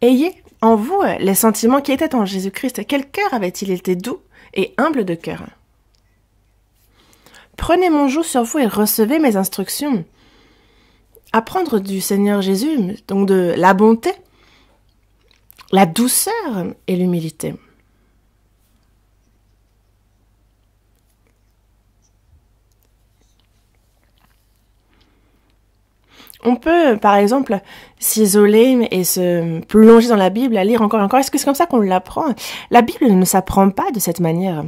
Ayez en vous les sentiments qui étaient en Jésus-Christ. Quel cœur avait-il été doux et humble de cœur? Prenez mon joug sur vous et recevez mes instructions. Apprendre du Seigneur Jésus, donc de la bonté, la douceur et l'humilité. On peut, par exemple, s'isoler et se plonger dans la Bible, à lire encore et encore. Est-ce que c'est comme ça qu'on l'apprend? La Bible ne s'apprend pas de cette manière.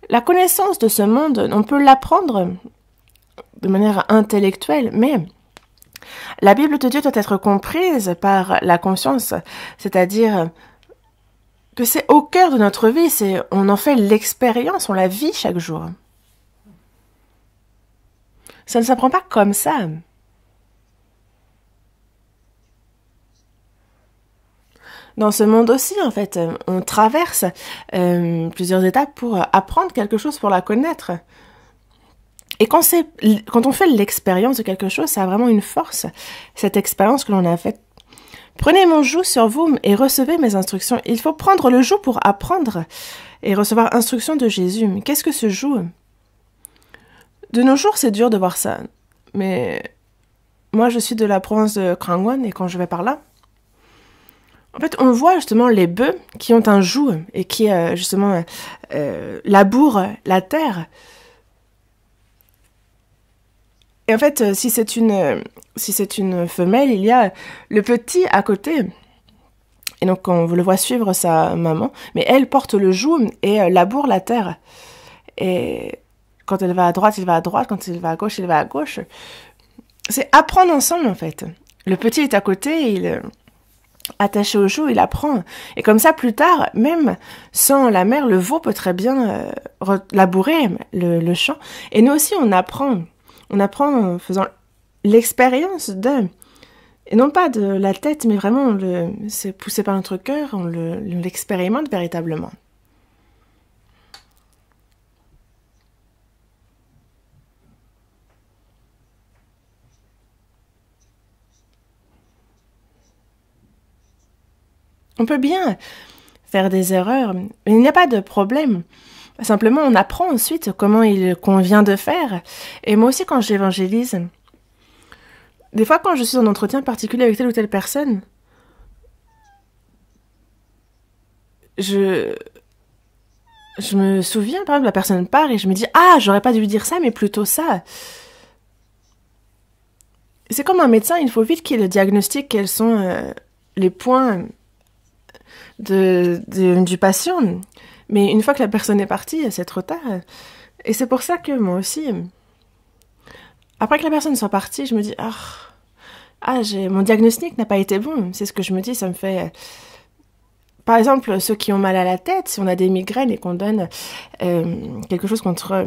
La connaissance de ce monde, on peut l'apprendre de manière intellectuelle, mais la Bible de Dieu doit être comprise par la conscience, c'est-à-dire que c'est au cœur de notre vie, on en fait l'expérience, on la vit chaque jour. Ça ne s'apprend pas comme ça. Dans ce monde aussi, en fait, on traverse plusieurs étapes pour apprendre quelque chose, pour la connaître. Et quand on fait l'expérience de quelque chose, ça a vraiment une force, cette expérience que l'on a faite. Prenez mon joug sur vous et recevez mes instructions. Il faut prendre le joug pour apprendre et recevoir instruction de Jésus. Mais qu'est-ce que ce joug? De nos jours, c'est dur de voir ça. Mais moi, je suis de la province de Krangwon et quand je vais par là, en fait, on voit justement les bœufs qui ont un joug et qui, justement, labourent la terre. Et en fait, si c'est une femelle, il y a le petit à côté. Et donc, on le voit suivre sa maman. Mais elle porte le joug et laboure la terre. Et quand elle va à droite, il va à droite. Quand il va à gauche, il va à gauche. C'est apprendre ensemble, en fait. Le petit est à côté, il attaché au joug, il apprend. Et comme ça, plus tard, même sans la mère, le veau peut très bien labourer le champ. Et nous aussi, on apprend. On apprend en faisant l'expérience de... Et non pas de la tête, mais vraiment, c'est poussé par notre cœur, on l'expérimente véritablement. On peut bien faire des erreurs, mais il n'y a pas de problème. Simplement, on apprend ensuite comment il convient de faire. Et moi aussi, quand j'évangélise, des fois, quand je suis en entretien particulier avec telle ou telle personne, je, je me souviens, par exemple, la personne part et je me dis, ah, j'aurais pas dû lui dire ça, mais plutôt ça. C'est comme un médecin, il faut vite qu'il diagnostique quels sont les points du patient. Mais une fois que la personne est partie, c'est trop tard. Et c'est pour ça que moi aussi, après que la personne soit partie, je me dis, mon diagnostic n'a pas été bon. C'est ce que je me dis, ça me fait... Par exemple, ceux qui ont mal à la tête, si on a des migraines et qu'on donne quelque chose contre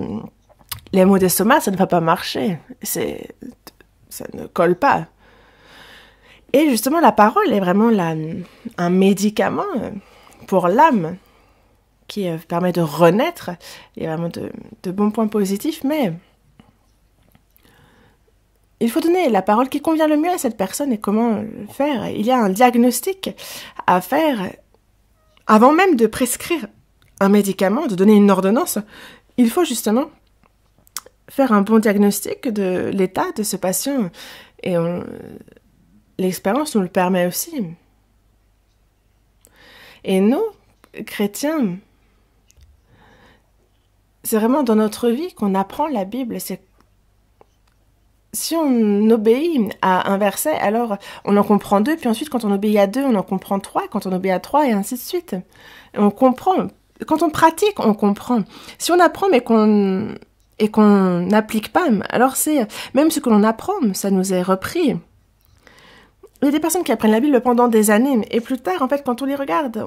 les maux d'estomac, ça ne va pas marcher. Ça ne colle pas. Et justement, la parole est vraiment un médicament pour l'âme qui permet de renaître. Il y a vraiment de bons points positifs, mais il faut donner la parole qui convient le mieux à cette personne et comment le faire. Il y a un diagnostic à faire avant même de prescrire un médicament, de donner une ordonnance. Il faut justement faire un bon diagnostic de l'état de ce patient et l'expérience nous le permet aussi. Et nous, chrétiens, c'est vraiment dans notre vie qu'on apprend la Bible. Si on obéit à un verset, alors on en comprend 2, puis ensuite quand on obéit à 2, on en comprend 3, quand on obéit à 3, et ainsi de suite. On comprend. Quand on pratique, on comprend. Si on apprend mais qu'on n'applique pas, alors c'est même ce que l'on apprend, ça nous est repris. Il y a des personnes qui apprennent la Bible pendant des années, et plus tard, en fait, quand on les regarde,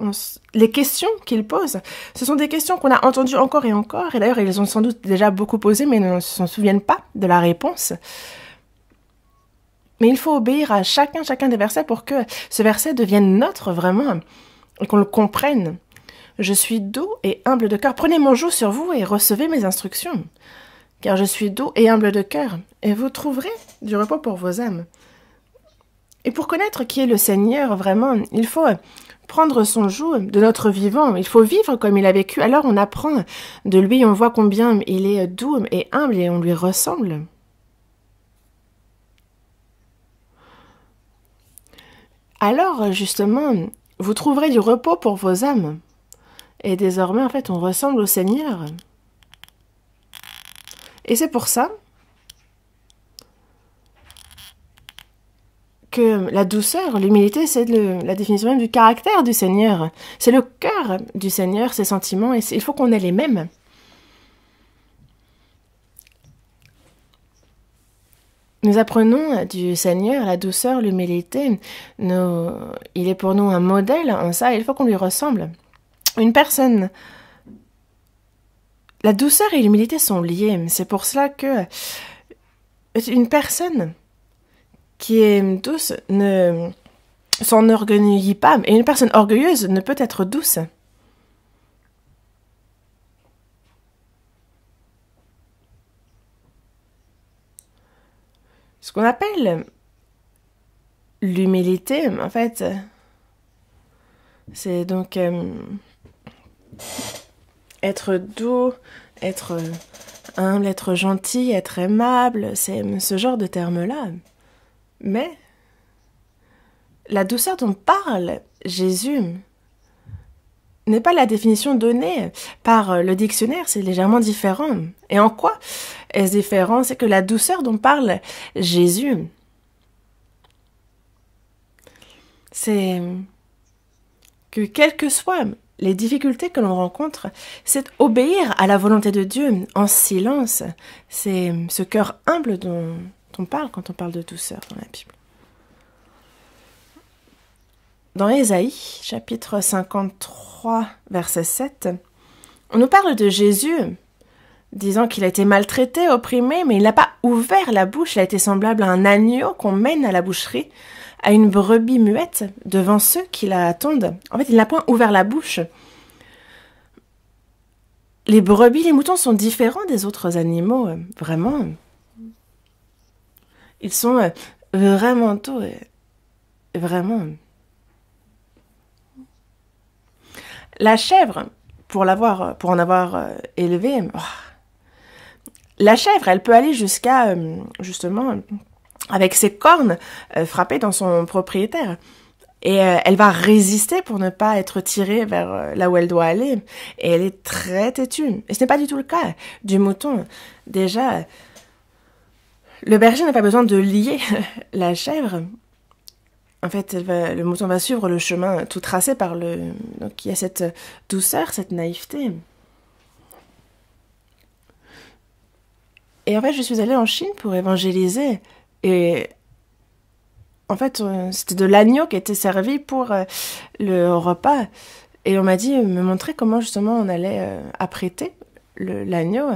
les questions qu'ils posent, ce sont des questions qu'on a entendues encore et encore, et d'ailleurs, ils ont sans doute déjà beaucoup posées, mais ne s'en souviennent pas de la réponse. Mais il faut obéir à chacun des versets pour que ce verset devienne nôtre, vraiment, et qu'on le comprenne. Je suis doux et humble de cœur. Prenez mon joug sur vous et recevez mes instructions. Car je suis doux et humble de cœur, et vous trouverez du repos pour vos âmes. Et pour connaître qui est le Seigneur, vraiment, il faut prendre son joug de notre vivant. Il faut vivre comme il a vécu. Alors on apprend de lui, on voit combien il est doux et humble et on lui ressemble. Alors, justement, vous trouverez du repos pour vos âmes. Et désormais, en fait, on ressemble au Seigneur. Et c'est pour ça que la douceur, l'humilité, c'est la définition même du caractère du Seigneur. C'est le cœur du Seigneur, ses sentiments, et il faut qu'on ait les mêmes. Nous apprenons du Seigneur la douceur, l'humilité. Il est pour nous un modèle en ça, il faut qu'on lui ressemble. Une personne... La douceur et l'humilité sont liées. C'est pour cela que une personne qui est douce ne s'enorgueillit pas, et une personne orgueilleuse ne peut être douce. Ce qu'on appelle l'humilité, en fait, c'est donc être doux, être humble, être gentil, être aimable, c'est ce genre de termes-là. Mais la douceur dont parle Jésus n'est pas la définition donnée par le dictionnaire, c'est légèrement différent. Et en quoi est-ce différent? C'est que la douceur dont parle Jésus, c'est que quelles que soient les difficultés que l'on rencontre, c'est obéir à la volonté de Dieu en silence. C'est ce cœur humble dont on parle quand on parle de douceur dans la Bible. Dans Ésaïe, chapitre 53, verset 7, on nous parle de Jésus, disant qu'il a été maltraité, opprimé, mais il n'a pas ouvert la bouche. Il a été semblable à un agneau qu'on mène à la boucherie, à une brebis muette devant ceux qui la attendent. En fait, il n'a point ouvert la bouche. Les brebis, les moutons sont différents des autres animaux, vraiment. Ils sont vraiment tôt, vraiment. La chèvre, pour en avoir élevé, la chèvre, elle peut aller jusqu'à, justement, avec ses cornes, frapper dans son propriétaire. Et elle va résister pour ne pas être tirée vers là où elle doit aller. Et elle est très têtue. Et ce n'est pas du tout le cas du mouton. Déjà, le berger n'a pas besoin de lier la chèvre. En fait, le mouton va suivre le chemin tout tracé par le... Donc il y a cette douceur, cette naïveté. Et en fait, je suis allée en Chine pour évangéliser. Et en fait, c'était de l'agneau qui était servi pour le repas. Et on m'a dit, me montrer comment justement on allait apprêter l'agneau.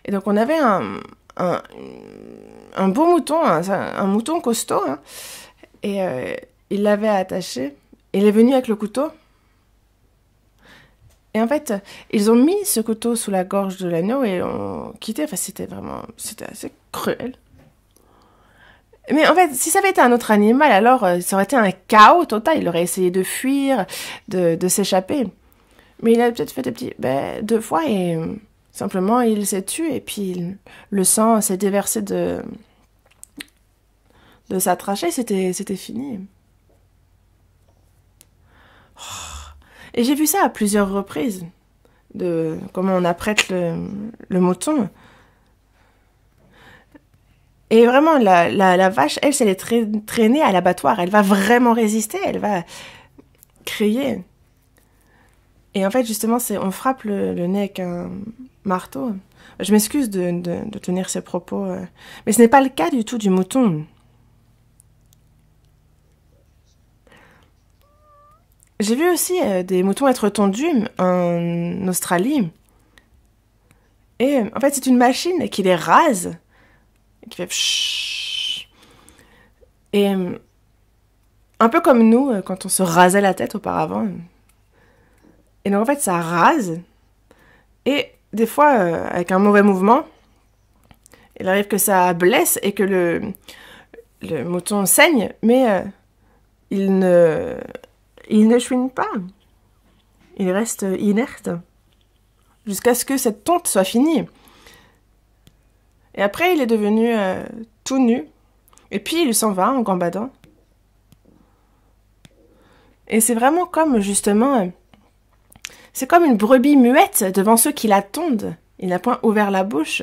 Et donc on avait un beau mouton, un mouton costaud. Hein, et il l'avait attaché. Il est venu avec le couteau. Et en fait, ils ont mis ce couteau sous la gorge de l'agneau et ont quitté. Enfin, c'était assez cruel. Mais en fait, si ça avait été un autre animal, alors ça aurait été un chaos total. Il aurait essayé de fuir, de s'échapper. Mais il a peut-être fait des petits... 2 fois et simplement il s'est tué. Et puis le sang s'est déversé de sa trachée. C'était fini. Et j'ai vu ça à plusieurs reprises. De comment on apprête le mouton. Et vraiment, la vache, elle, si elle est traînée à l'abattoir, elle va vraiment résister, elle va crier. Et en fait, justement, on frappe le nez avec un marteau. Je m'excuse de tenir ces propos, mais ce n'est pas le cas du tout du mouton. J'ai vu aussi des moutons être tondus en Australie. Et en fait, c'est une machine qui les rase, qui fait pshhh. Et un peu comme nous, quand on se rasait la tête auparavant. Et donc, en fait, ça rase. Et des fois, avec un mauvais mouvement, il arrive que ça blesse et que le mouton saigne, mais il ne chouine pas. Il reste inerte jusqu'à ce que cette tonte soit finie. Et après, il est devenu tout nu. Et puis, il s'en va en gambadant. Et c'est vraiment comme, justement... c'est comme une brebis muette devant ceux qui la tondent. Il n'a point ouvert la bouche.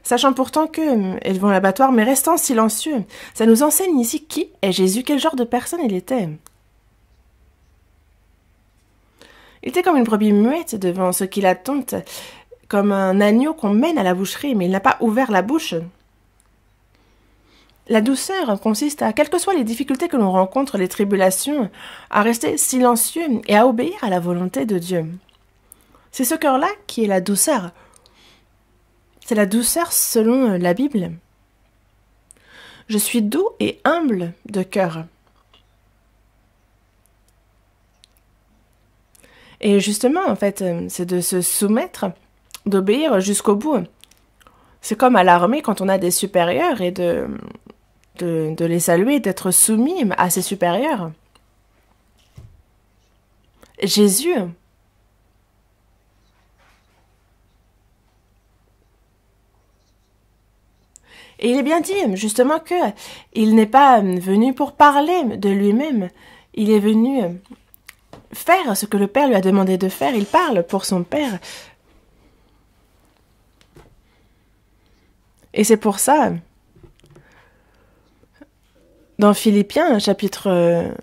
Sachant pourtant qu'elles vont à l'abattoir, mais restant silencieux. Ça nous enseigne ici qui est Jésus, quel genre de personne il était. Il était comme une brebis muette devant ceux qui la tondent, comme un agneau qu'on mène à la boucherie, mais il n'a pas ouvert la bouche. La douceur consiste à, quelles que soient les difficultés que l'on rencontre, les tribulations, à rester silencieux et à obéir à la volonté de Dieu. C'est ce cœur-là qui est la douceur. C'est la douceur selon la Bible. Je suis doux et humble de cœur. Et justement, en fait, c'est de se soumettre, d'obéir jusqu'au bout. C'est comme à l'armée quand on a des supérieurs et de les saluer, d'être soumis à ses supérieurs. Jésus, et il est bien dit, justement, qu'il n'est pas venu pour parler de lui-même. Il est venu faire ce que le Père lui a demandé de faire. Il parle pour son Père. Et c'est pour ça, dans Philippiens, chapitre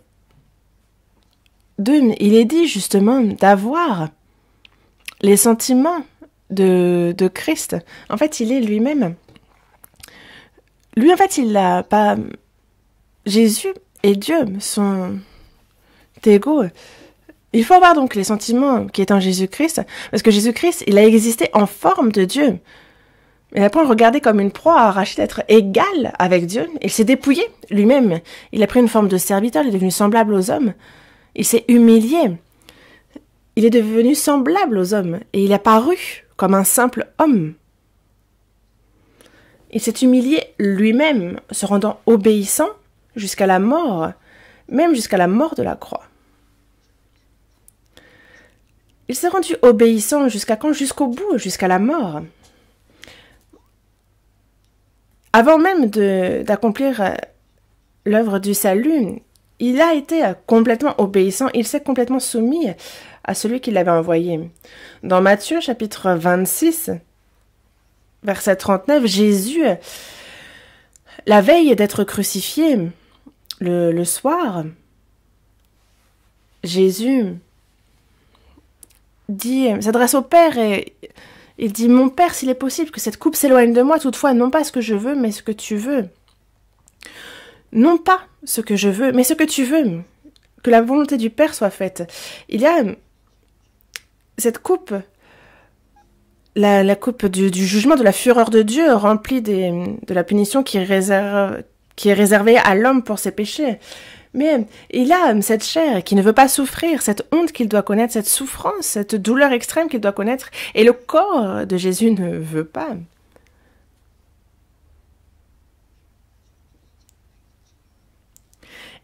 2, il est dit justement d'avoir les sentiments de Christ. En fait, il est lui-même. Lui, en fait, il n'a pas... Jésus et Dieu sont égaux. Il faut avoir donc les sentiments qui est en Jésus-Christ, parce que Jésus-Christ, il a existé en forme de Dieu. Il n'a pas regardé comme une proie arrachée d'être égal avec Dieu. Il s'est dépouillé lui-même. Il a pris une forme de serviteur, il est devenu semblable aux hommes. Il s'est humilié. Il est devenu semblable aux hommes, et il a paru comme un simple homme. Il s'est humilié lui-même, se rendant obéissant jusqu'à la mort, même jusqu'à la mort de la croix. Il s'est rendu obéissant jusqu'à quand? Jusqu'au bout, jusqu'à la mort. Avant même d'accomplir l'œuvre du salut, il a été complètement obéissant, il s'est complètement soumis à celui qui l'avait envoyé. Dans Matthieu chapitre 26, verset 39, Jésus, la veille d'être crucifié, le soir, Jésus s'adresse au Père et il dit « Mon Père, s'il est possible que cette coupe s'éloigne de moi, toutefois, non pas ce que je veux, mais ce que tu veux. Non pas ce que je veux, mais ce que tu veux. Que la volonté du Père soit faite. » Il y a cette coupe, la coupe du jugement, de la fureur de Dieu, remplie de la punition qui est réservée à l'homme pour ses péchés. Mais il a cette chair qui ne veut pas souffrir, cette honte qu'il doit connaître, cette souffrance, cette douleur extrême qu'il doit connaître, et le corps de Jésus ne veut pas.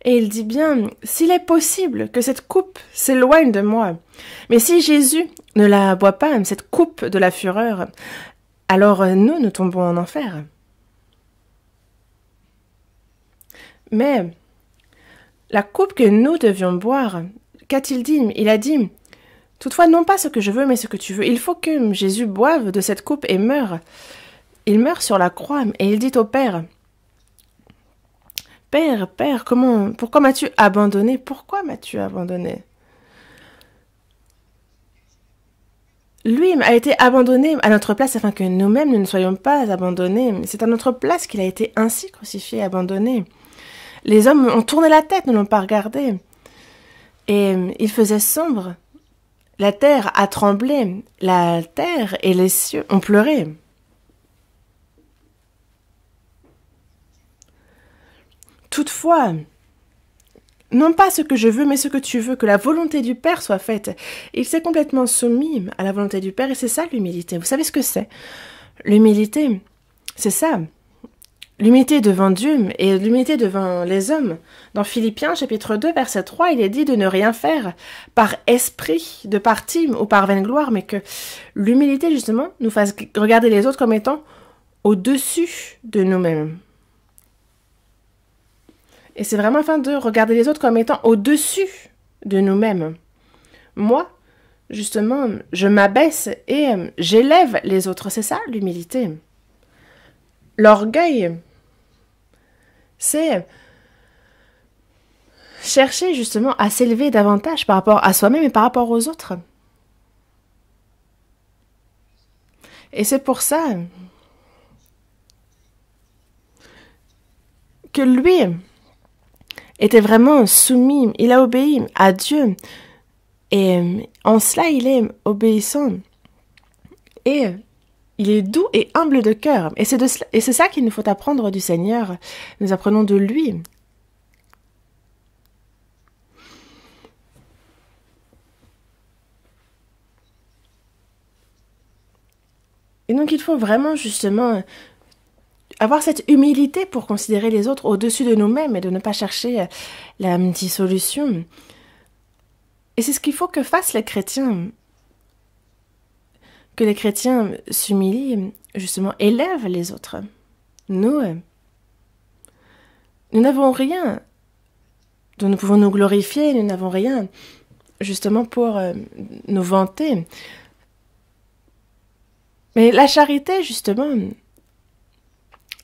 Et il dit bien, s'il est possible que cette coupe s'éloigne de moi, mais si Jésus ne la boit pas, cette coupe de la fureur, alors nous tombons en enfer. Mais la coupe que nous devions boire, qu'a-t-il dit? Il a dit, toutefois non pas ce que je veux, mais ce que tu veux. Il faut que Jésus boive de cette coupe et meure. Il meurt sur la croix et il dit au Père, Père, Père, pourquoi m'as-tu abandonné? Pourquoi m'as-tu abandonné? Lui a été abandonné à notre place afin que nous-mêmes ne soyons pas abandonnés. C'est à notre place qu'il a été ainsi crucifié et abandonné. Les hommes ont tourné la tête, ne l'ont pas regardé. Et il faisait sombre. La terre a tremblé. La terre et les cieux ont pleuré. Toutefois, non pas ce que je veux, mais ce que tu veux, que la volonté du Père soit faite. Il s'est complètement soumis à la volonté du Père, et c'est ça l'humilité. Vous savez ce que c'est? L'humilité, c'est ça. L'humilité devant Dieu et l'humilité devant les hommes. Dans Philippiens chapitre 2 verset 3, il est dit de ne rien faire par esprit de parti ou par vaine gloire, mais que l'humilité justement nous fasse regarder les autres comme étant au-dessus de nous-mêmes. Et c'est vraiment afin de regarder les autres comme étant au-dessus de nous-mêmes. Moi, justement, je m'abaisse et j'élève les autres. C'est ça l'humilité. L'orgueil, c'est chercher justement à s'élever davantage par rapport à soi-même et par rapport aux autres. Et c'est pour ça que lui était vraiment soumis, il a obéi à Dieu. Et en cela, il est obéissant. Et il est doux et humble de cœur. Et c'est ça qu'il nous faut apprendre du Seigneur. Nous apprenons de lui. Et donc il faut vraiment justement avoir cette humilité pour considérer les autres au-dessus de nous-mêmes et de ne pas chercher la dissolution. Et c'est ce qu'il faut que fassent les chrétiens. Que les chrétiens s'humilient, justement, élèvent les autres. Nous n'avons rien dont nous pouvons nous glorifier, nous n'avons rien, justement, pour nous vanter. Mais la charité, justement,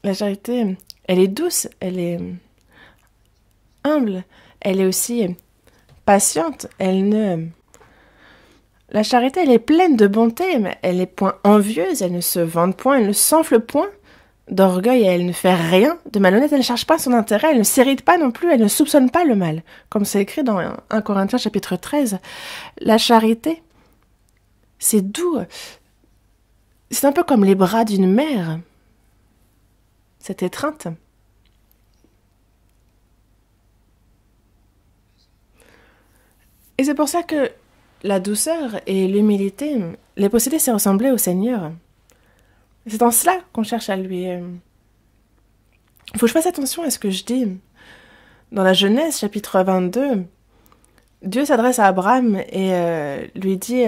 la charité, elle est douce, elle est humble, elle est aussi patiente, La charité, elle est pleine de bonté, mais elle est point envieuse, elle ne se vante point, elle ne s'enfle point d'orgueil, elle ne fait rien de malhonnête, elle ne cherche pas son intérêt, elle ne s'irrite pas non plus, elle ne soupçonne pas le mal. Comme c'est écrit dans 1 Corinthiens chapitre 13, la charité, c'est doux. C'est un peu comme les bras d'une mère, cette étreinte. Et c'est pour ça que la douceur et l'humilité, les posséder, c'est ressembler au Seigneur. C'est en cela qu'on cherche à lui. Il faut que je fasse attention à ce que je dis. Dans la Genèse, chapitre 22, Dieu s'adresse à Abraham et lui dit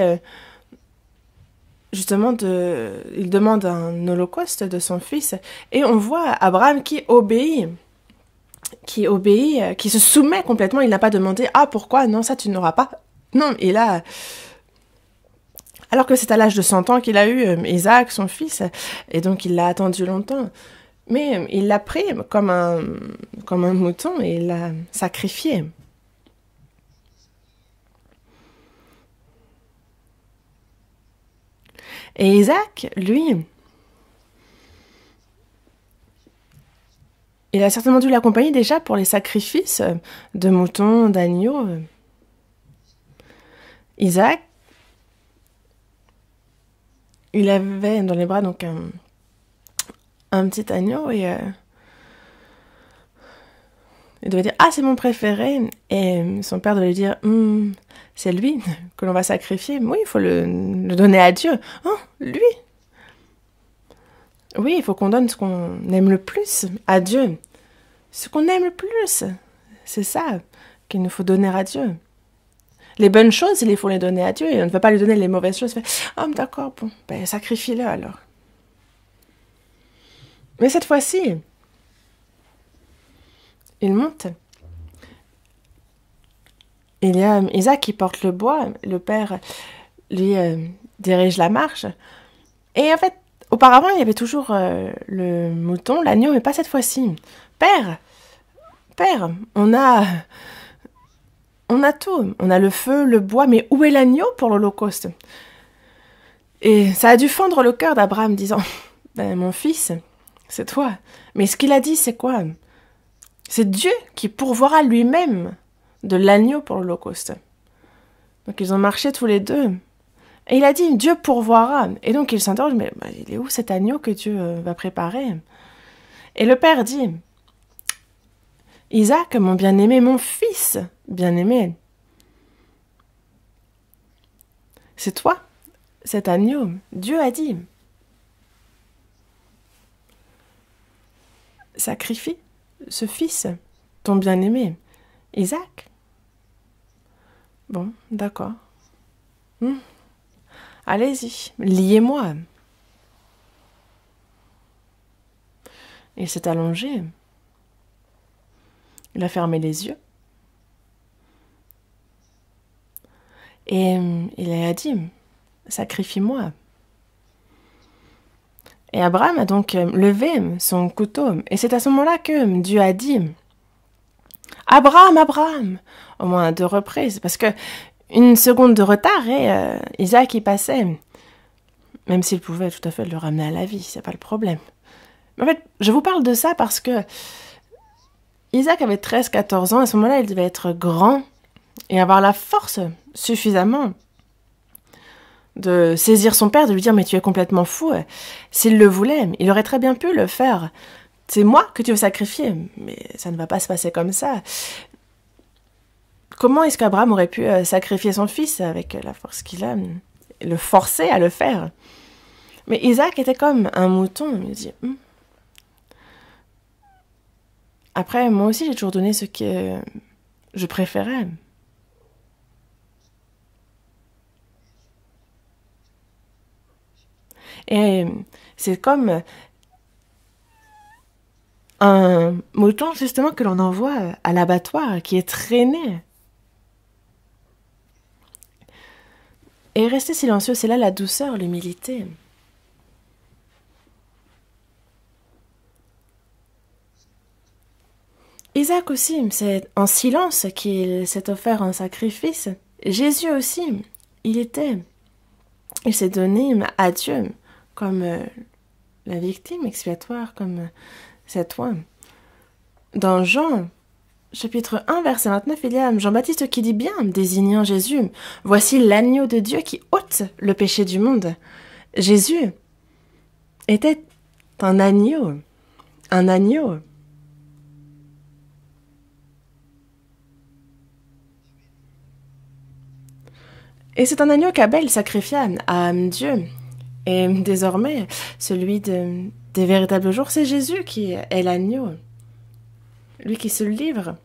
justement il demande un holocauste de son fils et on voit Abraham qui obéit, qui se soumet complètement. Il n'a pas demandé ah pourquoi non ça tu n'auras pas. Non, il a alors que c'est à l'âge de 100 ans qu'il a eu Isaac son fils et donc il l'a attendu longtemps. Mais il l'a pris comme un mouton et il l'a sacrifié. Et Isaac, lui, il a certainement dû l'accompagner déjà pour les sacrifices de moutons, d'agneaux. Isaac, il avait dans les bras donc un petit agneau et il devait dire « Ah, c'est mon préféré !» Et son père devait lui dire c'est lui que l'on va sacrifier. Oui, il faut le donner à Dieu. Oh, lui Oui, il faut qu'on donne ce qu'on aime le plus à Dieu. Ce qu'on aime le plus, c'est ça qu'il nous faut donner à Dieu. Les bonnes choses, il faut les donner à Dieu. Et on ne va pas lui donner les mauvaises choses. Ah, d'accord, bon, ben sacrifie-le alors. Mais cette fois-ci, il monte. Il y a Isaac qui porte le bois. Le père, lui, dirige la marche. Et en fait, auparavant, il y avait toujours le mouton, l'agneau, mais pas cette fois-ci. Père, on a tout. On a le feu, le bois, mais où est l'agneau pour l'Holocauste? Et ça a dû fendre le cœur d'Abraham, disant ben, mon fils, c'est toi. Mais ce qu'il a dit, c'est quoi? C'est Dieu qui pourvoira lui-même de l'agneau pour l'Holocauste. Donc ils ont marché tous les deux. Et il a dit, Dieu pourvoira. Et donc il s'interroge, mais il est où cet agneau que Dieu va préparer? Et le père dit, Isaac, mon bien-aimé, mon fils bien-aimé, c'est toi, cet agneau. Dieu a dit, sacrifie ce fils, ton bien-aimé, Isaac. Bon, d'accord. Allez-y, liez-moi. Il s'est allongé. Il a fermé les yeux. Et il a dit, sacrifie-moi. Et Abraham a donc levé son couteau. Et c'est à ce moment-là que Dieu a dit, Abraham, Abraham, au moins à 2 reprises, parce que une seconde de retard et Isaac y passait, même s'il pouvait tout à fait le ramener à la vie, c'est pas le problème. Mais en fait, je vous parle de ça parce que Isaac avait 13-14 ans, à ce moment-là, il devait être grand et avoir la force suffisamment de saisir son père, de lui dire « Mais tu es complètement fou !» S'il le voulait, il aurait très bien pu le faire. C'est moi que tu veux sacrifier, mais ça ne va pas se passer comme ça. Comment est-ce qu'Abraham aurait pu sacrifier son fils avec la force qu'il a, le forcer à le faire? Mais Isaac était comme un mouton, il dit Après, moi aussi, j'ai toujours donné ce que je préférais. Et c'est comme un mouton, justement, que l'on envoie à l'abattoir, qui est traîné. Et rester silencieux, c'est là la douceur, l'humilité. Isaac aussi, c'est en silence qu'il s'est offert un sacrifice. Jésus aussi, il s'est donné à Dieu comme la victime expiatoire, comme c'est toi. Dans Jean, chapitre 1, verset 29, il y a Jean-Baptiste qui dit bien, désignant Jésus, « Voici l'agneau de Dieu qui ôte le péché du monde. » Jésus était un agneau, un agneau. Et c'est un agneau qu'Abel sacrifia à Dieu. Et désormais, celui des véritables jours, c'est Jésus qui est l'agneau. Lui qui se livre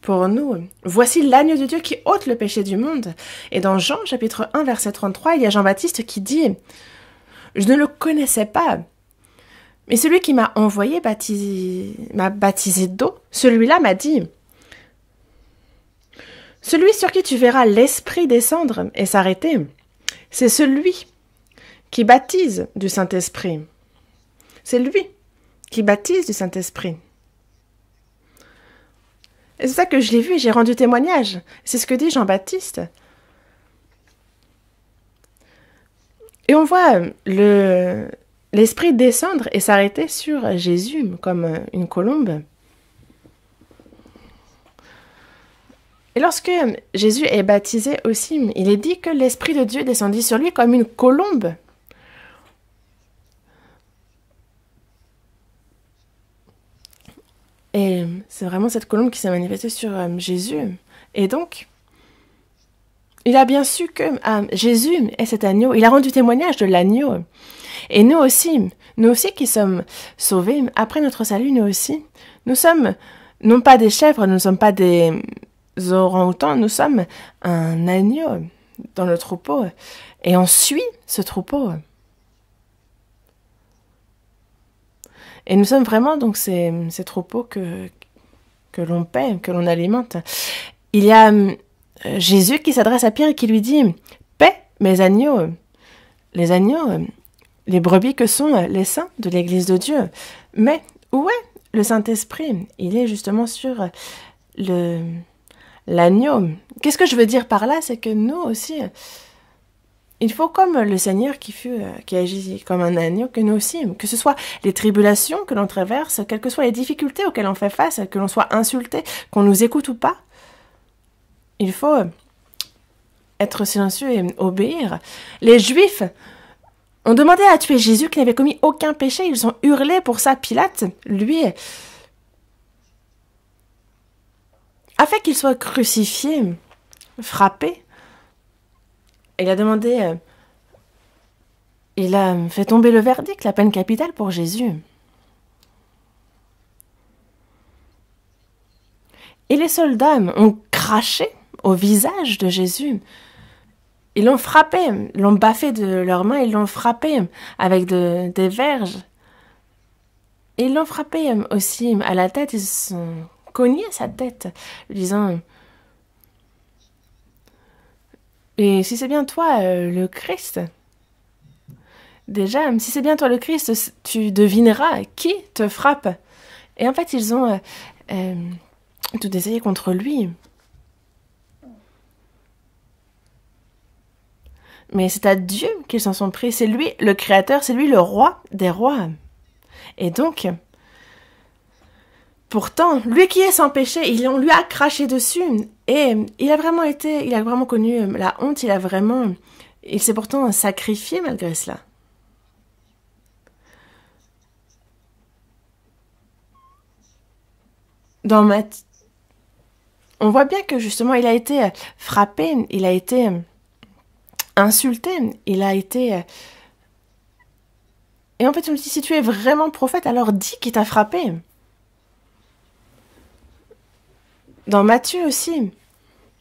pour nous. Voici l'agneau de Dieu qui ôte le péché du monde. Et dans Jean, chapitre 1, verset 33, il y a Jean-Baptiste qui dit « Je ne le connaissais pas, mais celui qui m'a envoyé m'a baptisé d'eau, celui-là m'a dit « Celui sur qui tu verras l'Esprit descendre et s'arrêter, c'est celui qui baptise du Saint-Esprit. C'est lui qui baptise du Saint-Esprit. » Et c'est ça que je l'ai vu et j'ai rendu témoignage. C'est ce que dit Jean-Baptiste. Et on voit l'Esprit descendre et s'arrêter sur Jésus comme une colombe. Et lorsque Jésus est baptisé aussi, il est dit que l'Esprit de Dieu descendit sur lui comme une colombe. Et c'est vraiment cette colombe qui s'est manifestée sur Jésus. Et donc, il a bien su que Jésus est cet agneau. Il a rendu témoignage de l'agneau. Et nous aussi qui sommes sauvés, après notre salut, nous aussi, nous sommes non pas des chèvres, nous ne sommes pas des orang-outans, nous sommes un agneau dans le troupeau. Et on suit ce troupeau. Et nous sommes vraiment donc ces troupeaux que l'on paie, que l'on alimente. Il y a Jésus qui s'adresse à Pierre et qui lui dit « Paix, mes agneaux !» Les agneaux, les brebis que sont les saints de l'Église de Dieu. Mais où est le Saint-Esprit? Il est justement sur l'agneau. Qu'est-ce que je veux dire par là? C'est que nous aussi, il faut comme le Seigneur qui agit comme un agneau, que nous aussi, que ce soit les tribulations que l'on traverse, quelles que soient les difficultés auxquelles on fait face, que l'on soit insulté, qu'on nous écoute ou pas, il faut être silencieux et obéir. Les Juifs ont demandé à tuer Jésus qui n'avait commis aucun péché, ils ont hurlé pour ça. Pilate, lui, a fait qu'il soit crucifié, frappé. Il a demandé, il a fait tomber le verdict, la peine capitale pour Jésus. Et les soldats ont craché au visage de Jésus. Ils l'ont frappé, l'ont baffé de leurs mains, ils l'ont frappé avec des verges. Et ils l'ont frappé aussi à la tête, ils ont cogné sa tête, lui disant « Et si c'est bien toi, le Christ ?» Déjà, si c'est bien toi le Christ, tu devineras qui te frappe. Et en fait, ils ont tout essayé contre lui. Mais c'est à Dieu qu'ils s'en sont pris. C'est lui le Créateur, c'est lui le roi des rois. Et donc, pourtant, lui qui est sans péché, on lui a craché dessus. Et il a vraiment connu la honte, il s'est pourtant sacrifié malgré cela. On voit bien que justement, il a été frappé, il a été insulté, il a été... Et en fait, on me dit, si tu es vraiment prophète, alors dis qui t'a frappé. Dans Matthieu aussi,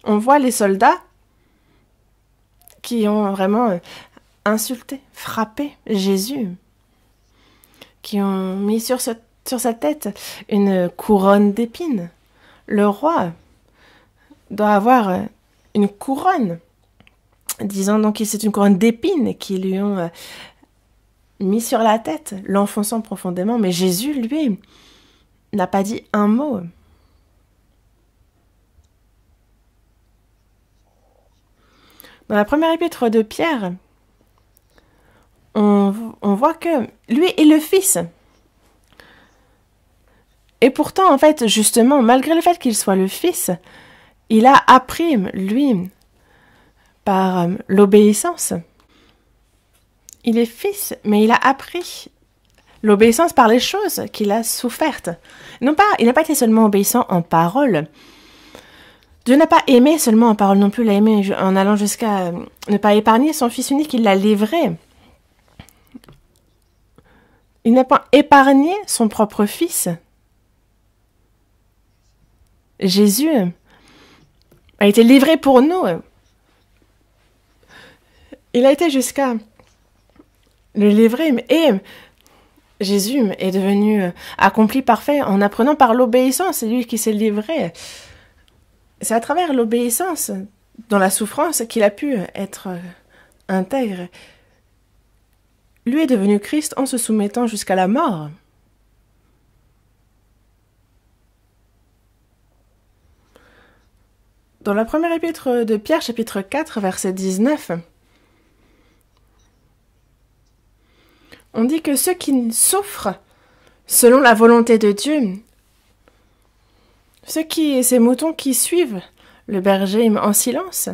on voit les soldats qui ont vraiment insulté, frappé Jésus, qui ont mis sur sa tête une couronne d'épines. Le roi doit avoir une couronne, disant donc que c'est une couronne d'épines qui lui ont mis sur la tête, l'enfonçant profondément. Mais Jésus, lui, n'a pas dit un mot. Dans la première épître de Pierre, on voit que lui est le Fils. Et pourtant, en fait, justement, malgré le fait qu'il soit le Fils, il a appris, lui, par l'obéissance. Il est Fils, mais il a appris l'obéissance par les choses qu'il a souffertes. Il n'a pas été seulement obéissant en parole. Dieu n'a pas aimé seulement en parole non plus, il l'a aimé en allant jusqu'à ne pas épargner son Fils unique, il l'a livré. Il n'a pas épargné son propre Fils. Jésus a été livré pour nous. Il a été jusqu'à le livrer. Et Jésus est devenu accompli parfait en apprenant par l'obéissance. C'est lui qui s'est livré. C'est à travers l'obéissance, dans la souffrance, qu'il a pu être intègre. Lui est devenu Christ en se soumettant jusqu'à la mort. Dans la première épître de Pierre, chapitre 4, verset 19, on dit que ceux qui souffrent selon la volonté de Dieu, ces moutons qui suivent le berger en silence,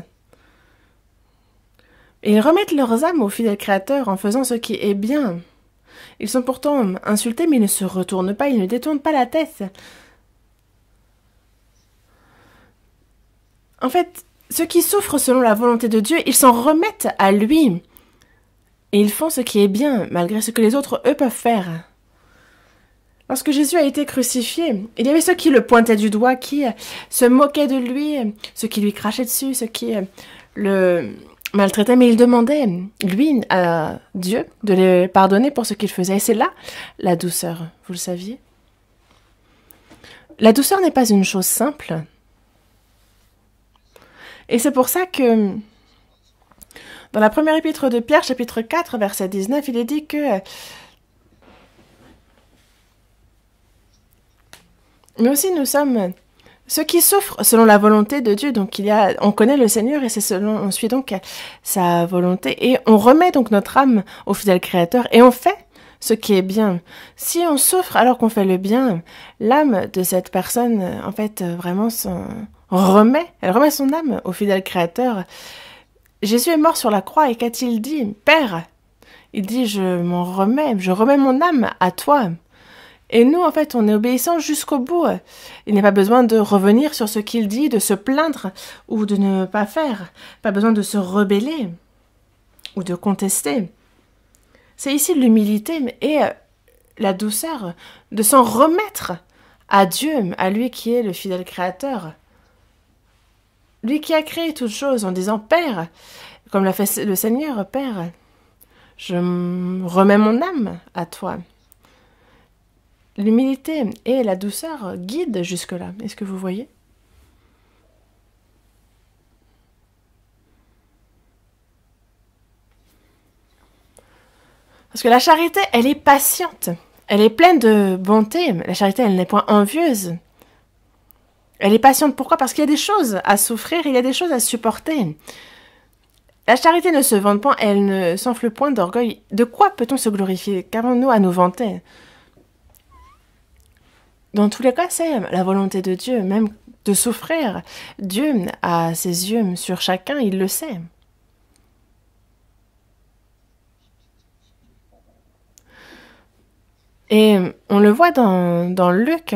ils remettent leurs âmes au fidèle Créateur en faisant ce qui est bien. Ils sont pourtant insultés, mais ils ne se retournent pas, ils ne détournent pas la tête. En fait, ceux qui souffrent selon la volonté de Dieu, ils s'en remettent à lui. Et ils font ce qui est bien, malgré ce que les autres, eux, peuvent faire. Lorsque Jésus a été crucifié, il y avait ceux qui le pointaient du doigt, qui se moquaient de lui, ceux qui lui crachaient dessus, ceux qui le maltraitaient, mais il demandait, lui, à Dieu, de les pardonner pour ce qu'il faisait. Et c'est là la douceur, vous le saviez. La douceur n'est pas une chose simple. Et c'est pour ça que dans la première épître de Pierre, chapitre 4, verset 19, il est dit que mais aussi nous sommes ceux qui souffrent selon la volonté de Dieu. Donc on connaît le Seigneur et on suit donc sa volonté et on remet donc notre âme au fidèle Créateur et on fait ce qui est bien. Si on souffre alors qu'on fait le bien, l'âme de cette personne, en fait, vraiment elle remet son âme au fidèle Créateur. Jésus est mort sur la croix et qu'a-t-il dit? Père, il dit, je remets mon âme à toi. Et nous, en fait, on est obéissants jusqu'au bout. Il n'est pas besoin de revenir sur ce qu'il dit, de se plaindre ou de ne pas faire. Pas besoin de se rebeller ou de contester. C'est ici l'humilité et la douceur de s'en remettre à Dieu, à lui qui est le fidèle Créateur. Lui qui a créé toutes choses en disant « Père », comme l'a fait le Seigneur, « Père, je remets mon âme à toi ». L'humilité et la douceur guident jusque-là. Est-ce que vous voyez? Parce que la charité, elle est patiente. Elle est pleine de bonté. La charité, elle n'est point envieuse. Elle est patiente. Pourquoi? Parce qu'il y a des choses à souffrir, il y a des choses à supporter. La charité ne se vante point, elle ne s'enfle point d'orgueil. De quoi peut-on se glorifier? Qu'avons-nous à nous vanter? Dans tous les cas, c'est la volonté de Dieu, même de souffrir. Dieu a ses yeux sur chacun, il le sait. Et on le voit dans Luc.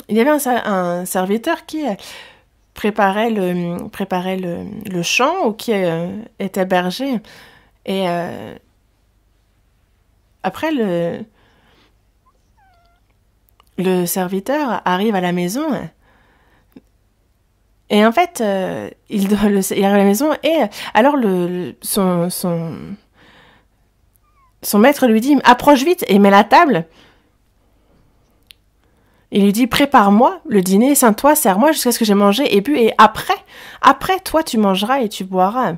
Il y avait un serviteur qui préparait le champ ou qui était berger. Et après, le serviteur arrive à la maison. Et en fait, il arrive à la maison et alors son maître lui dit « Approche vite et mets la table ». Il lui dit « Prépare-moi le dîner, sers-toi, sers-moi jusqu'à ce que j'ai mangé et bu, et après, toi, tu mangeras et tu boiras. »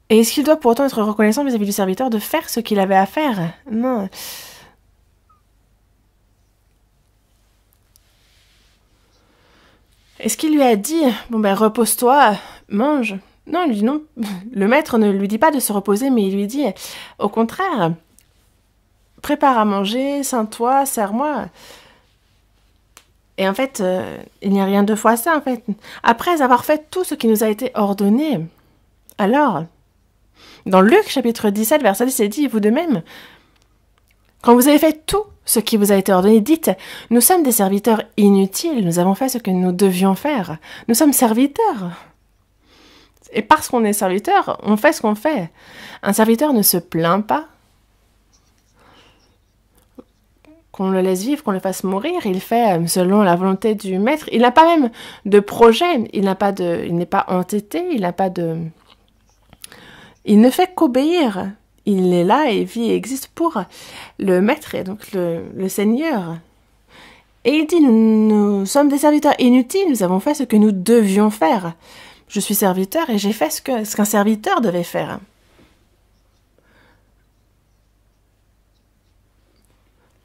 Et est-ce qu'il doit pour autant être reconnaissant vis-à-vis du serviteur de faire ce qu'il avait à faire? Non. Est-ce qu'il lui a dit « Bon ben, repose-toi, mange ». Non, il lui dit non. Le maître ne lui dit pas de se reposer, mais il lui dit au contraire, prépare à manger, sers-toi, sers-moi. Et en fait, il n'y a rien de fois ça, en fait. Après avoir fait tout ce qui nous a été ordonné, alors, dans Luc, chapitre 17, verset 10, c'est dit, vous de même, quand vous avez fait tout ce qui vous a été ordonné, dites, nous sommes des serviteurs inutiles, nous avons fait ce que nous devions faire. Nous sommes serviteurs. Et parce qu'on est serviteur, on fait ce qu'on fait. Un serviteur ne se plaint pas. qu'on le laisse vivre, qu'on le fasse mourir. Il fait selon la volonté du maître. Il n'a pas même de projet, il n'est pas entêté, il ne fait qu'obéir. Il est là et vit et existe pour le maître et donc le Seigneur. Et il dit, nous sommes des serviteurs inutiles, nous avons fait ce que nous devions faire. Je suis serviteur et j'ai fait ce qu'un serviteur devait faire.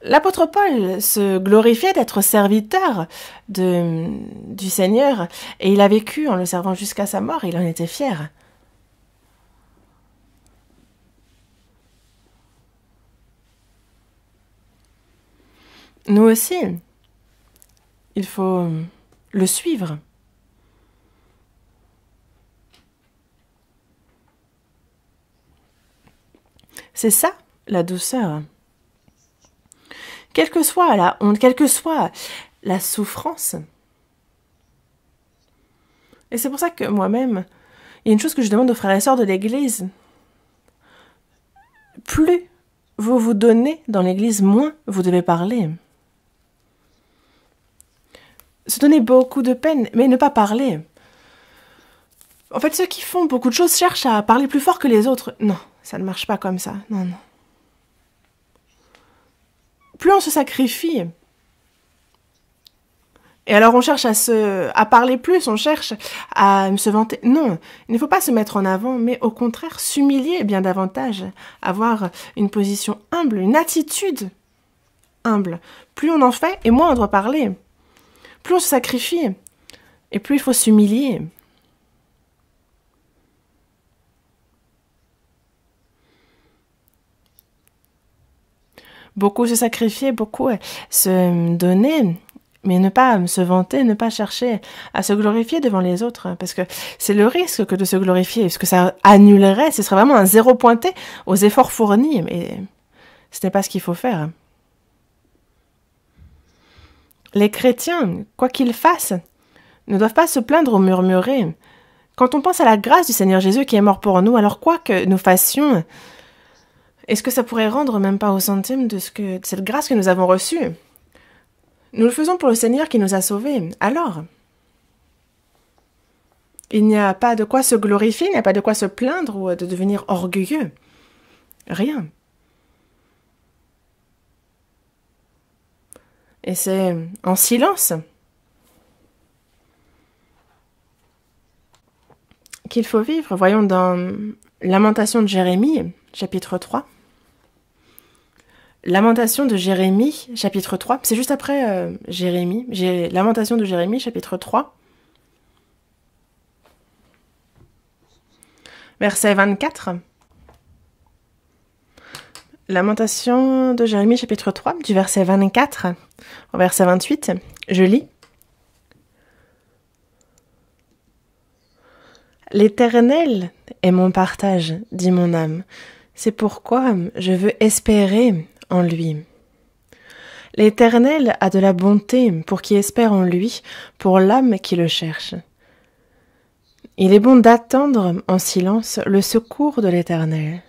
L'apôtre Paul se glorifiait d'être serviteur du Seigneur et il a vécu en le servant jusqu'à sa mort et il en était fier. Nous aussi, il faut le suivre. C'est ça, la douceur. Quelle que soit la honte, quelle que soit la souffrance. Et c'est pour ça que moi-même, il y a une chose que je demande aux frères et sœurs de l'Église. Plus vous vous donnez dans l'Église, moins vous devez parler. Se donner beaucoup de peine, mais ne pas parler. En fait, ceux qui font beaucoup de choses cherchent à parler plus fort que les autres. Non, ça ne marche pas comme ça. Non, non. Plus on se sacrifie, et alors on cherche à parler plus, on cherche à se vanter. Non, il ne faut pas se mettre en avant, mais au contraire s'humilier bien davantage, avoir une position humble, une attitude humble. Plus on en fait, et moins on doit parler. Plus on se sacrifie, et plus il faut s'humilier. Beaucoup se sacrifier, beaucoup se donner, mais ne pas se vanter, ne pas chercher à se glorifier devant les autres, parce que c'est le risque que de se glorifier, parce que ça annulerait, ce serait vraiment un zéro pointé aux efforts fournis, mais ce n'est pas ce qu'il faut faire. Les chrétiens, quoi qu'ils fassent, ne doivent pas se plaindre ou murmurer. Quand on pense à la grâce du Seigneur Jésus qui est mort pour nous, alors quoi que nous fassions, est-ce que ça pourrait rendre même pas au centime de cette grâce que nous avons reçue? Nous le faisons pour le Seigneur qui nous a sauvés. Alors, il n'y a pas de quoi se glorifier, il n'y a pas de quoi se plaindre ou de devenir orgueilleux. Rien. Et c'est en silence qu'il faut vivre. Voyons dans Lamentation de Jérémie, chapitre 3. Lamentation de Jérémie, chapitre 3. C'est juste après Jérémie. J'ai Lamentation de Jérémie, chapitre 3. Verset 24. Lamentation de Jérémie, chapitre 3, du verset 24 au verset 28. Je lis. L'Éternel est mon partage, dit mon âme. C'est pourquoi je veux espérer en lui. L'Éternel a de la bonté pour qui espère en lui, pour l'âme qui le cherche. Il est bon d'attendre en silence le secours de l'Éternel.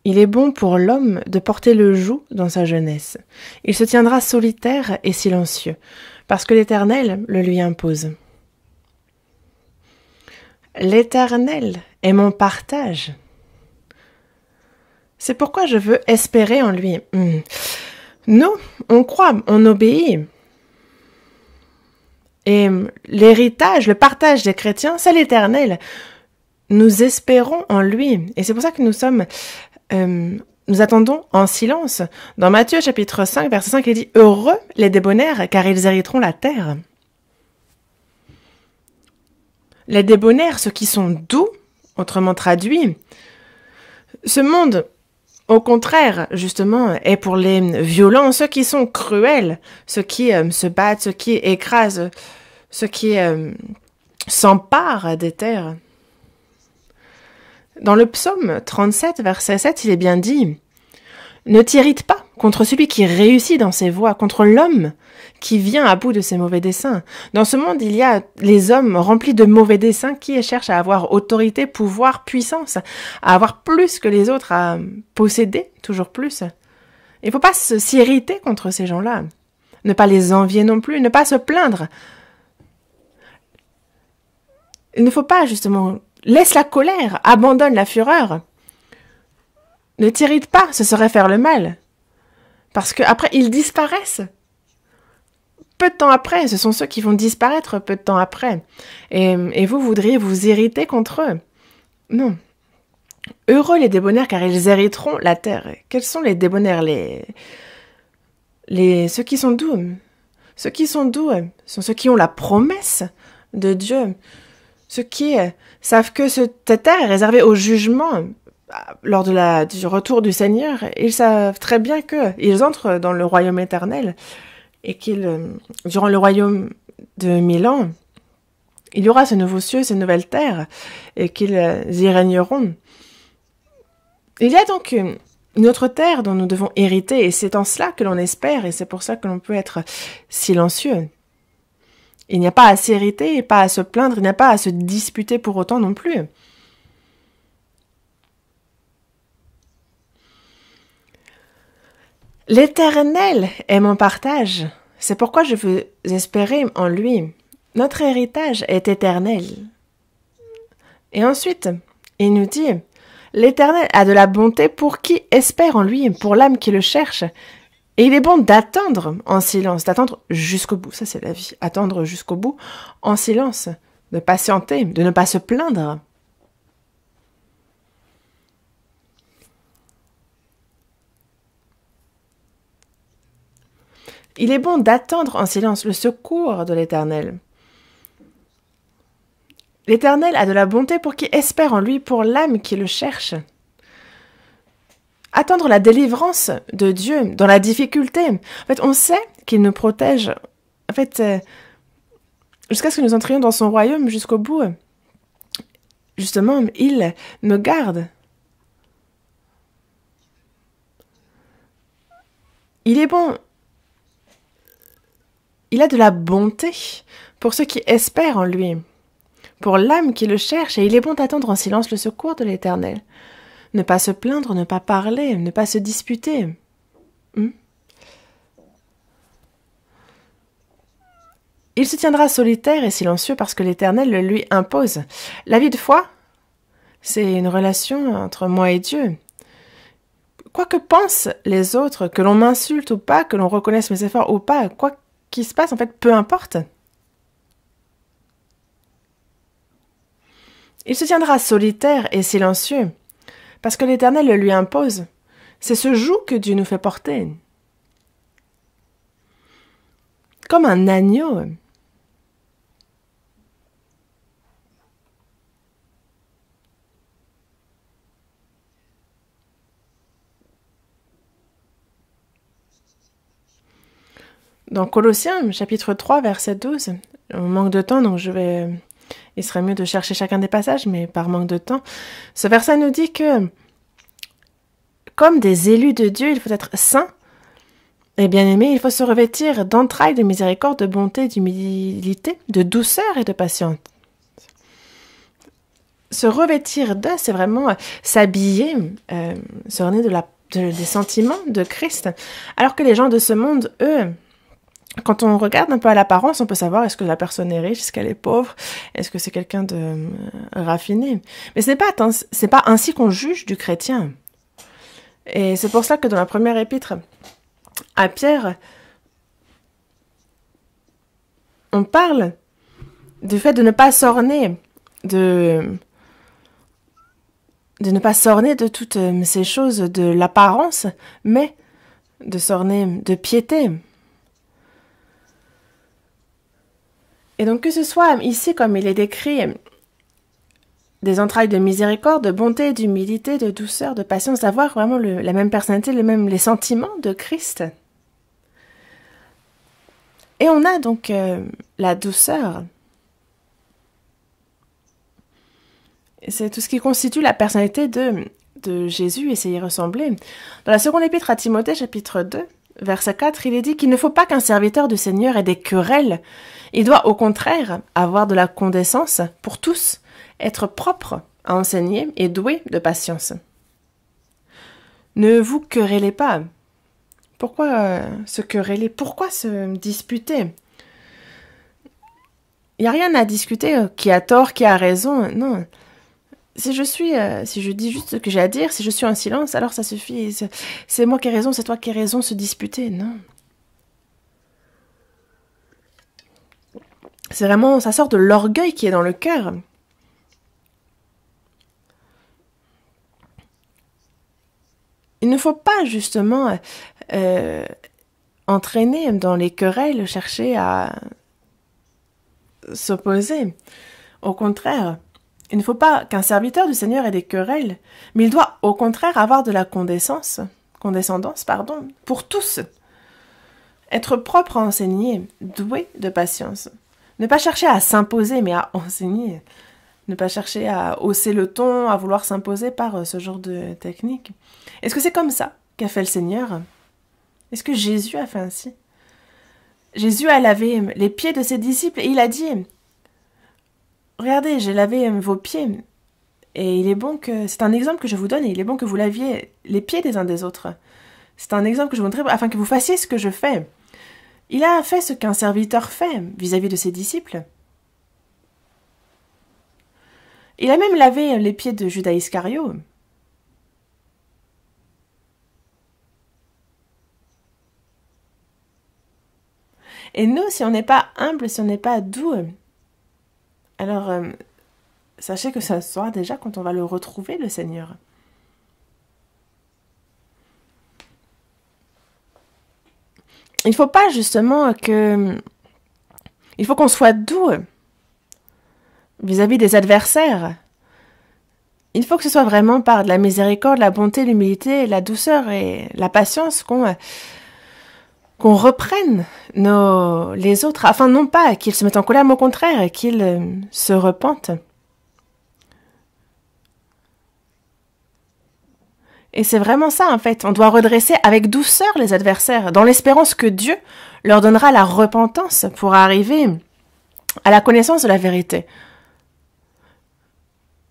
Il est bon pour l'homme de porter le joug dans sa jeunesse. Il se tiendra solitaire et silencieux, parce que l'Éternel le lui impose. L'Éternel est mon partage. C'est pourquoi je veux espérer en lui. Nous, on croit, on obéit. Et l'héritage, le partage des chrétiens, c'est l'Éternel. Nous espérons en lui. Et c'est pour ça que nous attendons en silence. Dans Matthieu chapitre 5, verset 5, il dit « Heureux les débonnaires, car ils hériteront la terre. » Les débonnaires, ceux qui sont doux, autrement traduit, ce monde, au contraire, justement, est pour les violents, ceux qui sont cruels, ceux qui se battent, ceux qui écrasent, ceux qui s'emparent des terres. Dans le psaume 37, verset 7, il est bien dit « Ne t'irrite pas contre celui qui réussit dans ses voies, contre l'homme qui vient à bout de ses mauvais desseins. Dans ce monde, il y a les hommes remplis de mauvais desseins qui cherchent à avoir autorité, pouvoir, puissance, à avoir plus que les autres, à posséder toujours plus. Il ne faut pas s'irriter contre ces gens-là. Ne pas les envier non plus, ne pas se plaindre. Il ne faut pas, justement, laisse la colère, abandonne la fureur. Ne t'irrite pas, ce serait faire le mal. Parce qu'après, ils disparaissent. Peu de temps après, ce sont ceux qui vont disparaître peu de temps après. Et vous voudriez vous irriter contre eux. Non. Heureux les débonnaires, car ils hériteront la terre. Quels sont les débonnaires? Ceux qui sont doux. Ceux qui sont doux sont ceux qui ont la promesse de Dieu. Ceux qui savent que cette terre est réservée au jugement lors du retour du Seigneur. Ils savent très bien qu'ils entrent dans le royaume éternel et durant le royaume de 1000 ans, il y aura ce nouveau cieux, cette nouvelle terre et qu'ils y régneront. Il y a donc une autre terre dont nous devons hériter et c'est en cela que l'on espère et c'est pour ça que l'on peut être silencieux. Il n'y a pas à s'irriter, pas à se plaindre, il n'y a pas à se disputer pour autant non plus. L'Éternel est mon partage, c'est pourquoi je veux espérer en lui. Notre héritage est éternel. Et ensuite, il nous dit, l'Éternel a de la bonté pour qui espère en lui, pour l'âme qui le cherche. Et il est bon d'attendre en silence, d'attendre jusqu'au bout. Ça, c'est la vie. Attendre jusqu'au bout en silence, de patienter, de ne pas se plaindre. Il est bon d'attendre en silence le secours de l'Éternel. L'Éternel a de la bonté pour qui espère en lui, pour l'âme qui le cherche. Attendre la délivrance de Dieu dans la difficulté. En fait, on sait qu'il nous protège. En fait, jusqu'à ce que nous entrions dans son royaume jusqu'au bout. Justement, il nous garde. Il est bon. Il a de la bonté pour ceux qui espèrent en lui, pour l'âme qui le cherche, et il est bon d'attendre en silence le secours de l'Éternel. Ne pas se plaindre, ne pas parler, ne pas se disputer. Il se tiendra solitaire et silencieux parce que l'Éternel le lui impose. La vie de foi, c'est une relation entre moi et Dieu. Quoi que pensent les autres, que l'on m'insulte ou pas, que l'on reconnaisse mes efforts ou pas, quoi qu'il se passe, en fait, peu importe. Il se tiendra solitaire et silencieux, parce que l'Éternel le lui impose. C'est ce joug que Dieu nous fait porter. Comme un agneau. Dans Colossiens, chapitre 3, verset 12, on manque de temps, donc il serait mieux de chercher chacun des passages, mais par manque de temps, ce verset nous dit que, comme des élus de Dieu, il faut être saints et bien-aimés, il faut se revêtir d'entrailles, de miséricorde, de bonté, d'humilité, de douceur et de patience. Se revêtir de, c'est vraiment s'habiller, s'orner des sentiments de Christ, alors que les gens de ce monde, eux, quand on regarde un peu à l'apparence, on peut savoir est-ce que la personne est riche, est-ce qu'elle est pauvre, est-ce que c'est quelqu'un de raffiné. Mais c'est pas ainsi qu'on juge du chrétien. Et c'est pour ça que dans la première épître à Pierre, on parle du fait de ne pas s'orner, de ne pas s'orner de toutes ces choses de l'apparence, mais de s'orner de piété. Et donc que ce soit ici, comme il est décrit, des entrailles de miséricorde, de bonté, d'humilité, de douceur, de patience, d'avoir vraiment la même personnalité, les sentiments de Christ. Et on a donc la douceur. C'est tout ce qui constitue la personnalité de Jésus et c'est y ressembler. Dans la seconde épître à Timothée, chapitre 2, verset 4, il est dit qu'il ne faut pas qu'un serviteur du Seigneur ait des querelles. Il doit au contraire avoir de la condescence pour tous, être propre à enseigner et doué de patience. Ne vous querellez pas. Pourquoi se quereller? Pourquoi se disputer? Il n'y a rien à discuter, qui a tort, qui a raison, non. Si je dis juste ce que j'ai à dire, si je suis en silence, alors ça suffit. C'est moi qui ai raison, c'est toi qui as raison, se disputer, non. C'est vraiment, ça sort de l'orgueil qui est dans le cœur. Il ne faut pas justement entraîner dans les querelles, chercher à s'opposer. Au contraire, il ne faut pas qu'un serviteur du Seigneur ait des querelles, mais il doit au contraire avoir de la condescendance, pour tous. Être propre à enseigner, doué de patience. Ne pas chercher à s'imposer, mais à enseigner. Ne pas chercher à hausser le ton, à vouloir s'imposer par ce genre de technique. Est-ce que c'est comme ça qu'a fait le Seigneur? Est-ce que Jésus a fait ainsi? Jésus a lavé les pieds de ses disciples et il a dit « Regardez, j'ai lavé vos pieds. » Et il est bon que... C'est un exemple que je vous donne et il est bon que vous laviez les pieds des uns des autres. C'est un exemple que je vous montre afin que vous fassiez ce que je fais. Il a fait ce qu'un serviteur fait vis-à-vis de ses disciples. Il a même lavé les pieds de Judas Iscario. Et nous, si on n'est pas humble, si on n'est pas doux, alors sachez que ça sera déjà quand on va le retrouver, le Seigneur. Il ne faut pas justement que... Il faut qu'on soit doux vis-à-vis des adversaires. Il faut que ce soit vraiment par de la miséricorde, la bonté, l'humilité, la douceur et la patience qu'on reprenne les autres, afin non pas qu'ils se mettent en colère, mais au contraire, qu'ils se repentent. Et c'est vraiment ça, en fait. On doit redresser avec douceur les adversaires, dans l'espérance que Dieu leur donnera la repentance pour arriver à la connaissance de la vérité.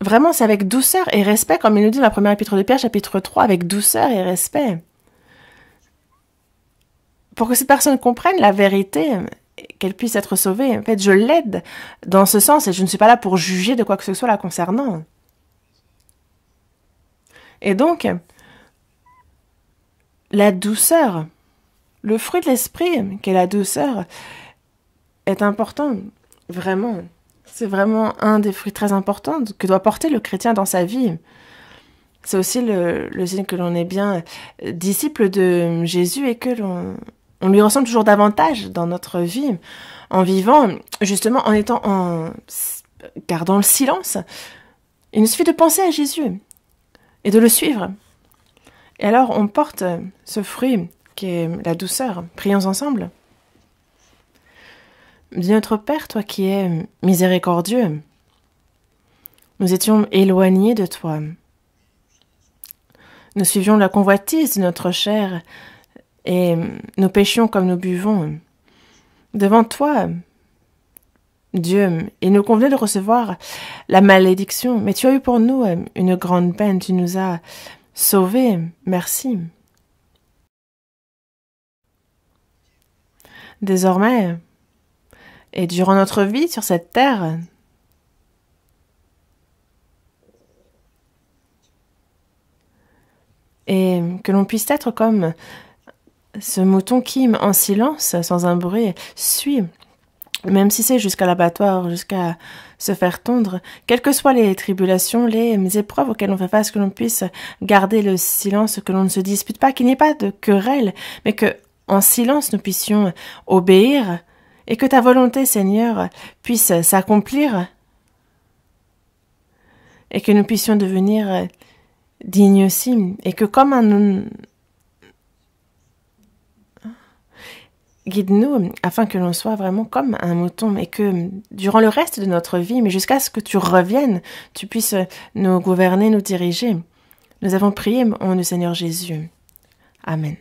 Vraiment, c'est avec douceur et respect, comme il nous dit dans la première épître de Pierre, chapitre 3, avec douceur et respect. Pour que cette personne comprenne la vérité, qu'elle puisse être sauvée, en fait, je l'aide dans ce sens et je ne suis pas là pour juger de quoi que ce soit la concernant. Et donc, la douceur, le fruit de l'esprit, qu'est la douceur, est important, vraiment. C'est vraiment un des fruits très importants que doit porter le chrétien dans sa vie. C'est aussi le signe que l'on est bien disciple de Jésus et que on lui ressemble toujours davantage dans notre vie, en vivant, justement, en gardant le silence. Il nous suffit de penser à Jésus et de le suivre. Et alors, on porte ce fruit qui est la douceur. Prions ensemble. Dis notre Père, toi qui es miséricordieux, nous étions éloignés de toi. Nous suivions la convoitise de notre chair et nous péchions comme nous buvons. Devant toi, Dieu, il nous convenait de recevoir la malédiction, mais tu as eu pour nous une grande peine, tu nous as sauvés, merci. Désormais, et durant notre vie sur cette terre, et que l'on puisse être comme ce mouton qui, en silence, sans un bruit, suit, même si c'est jusqu'à l'abattoir, jusqu'à se faire tondre, quelles que soient les tribulations, les épreuves auxquelles on fait face, que l'on puisse garder le silence, que l'on ne se dispute pas, qu'il n'y ait pas de querelle, mais que en silence nous puissions obéir, et que ta volonté, Seigneur, puisse s'accomplir, et que nous puissions devenir dignes aussi, et que comme un... Guide-nous afin que l'on soit vraiment comme un mouton, et que durant le reste de notre vie, mais jusqu'à ce que tu reviennes, tu puisses nous gouverner, nous diriger. Nous avons prié au nom du Seigneur Jésus. Amen.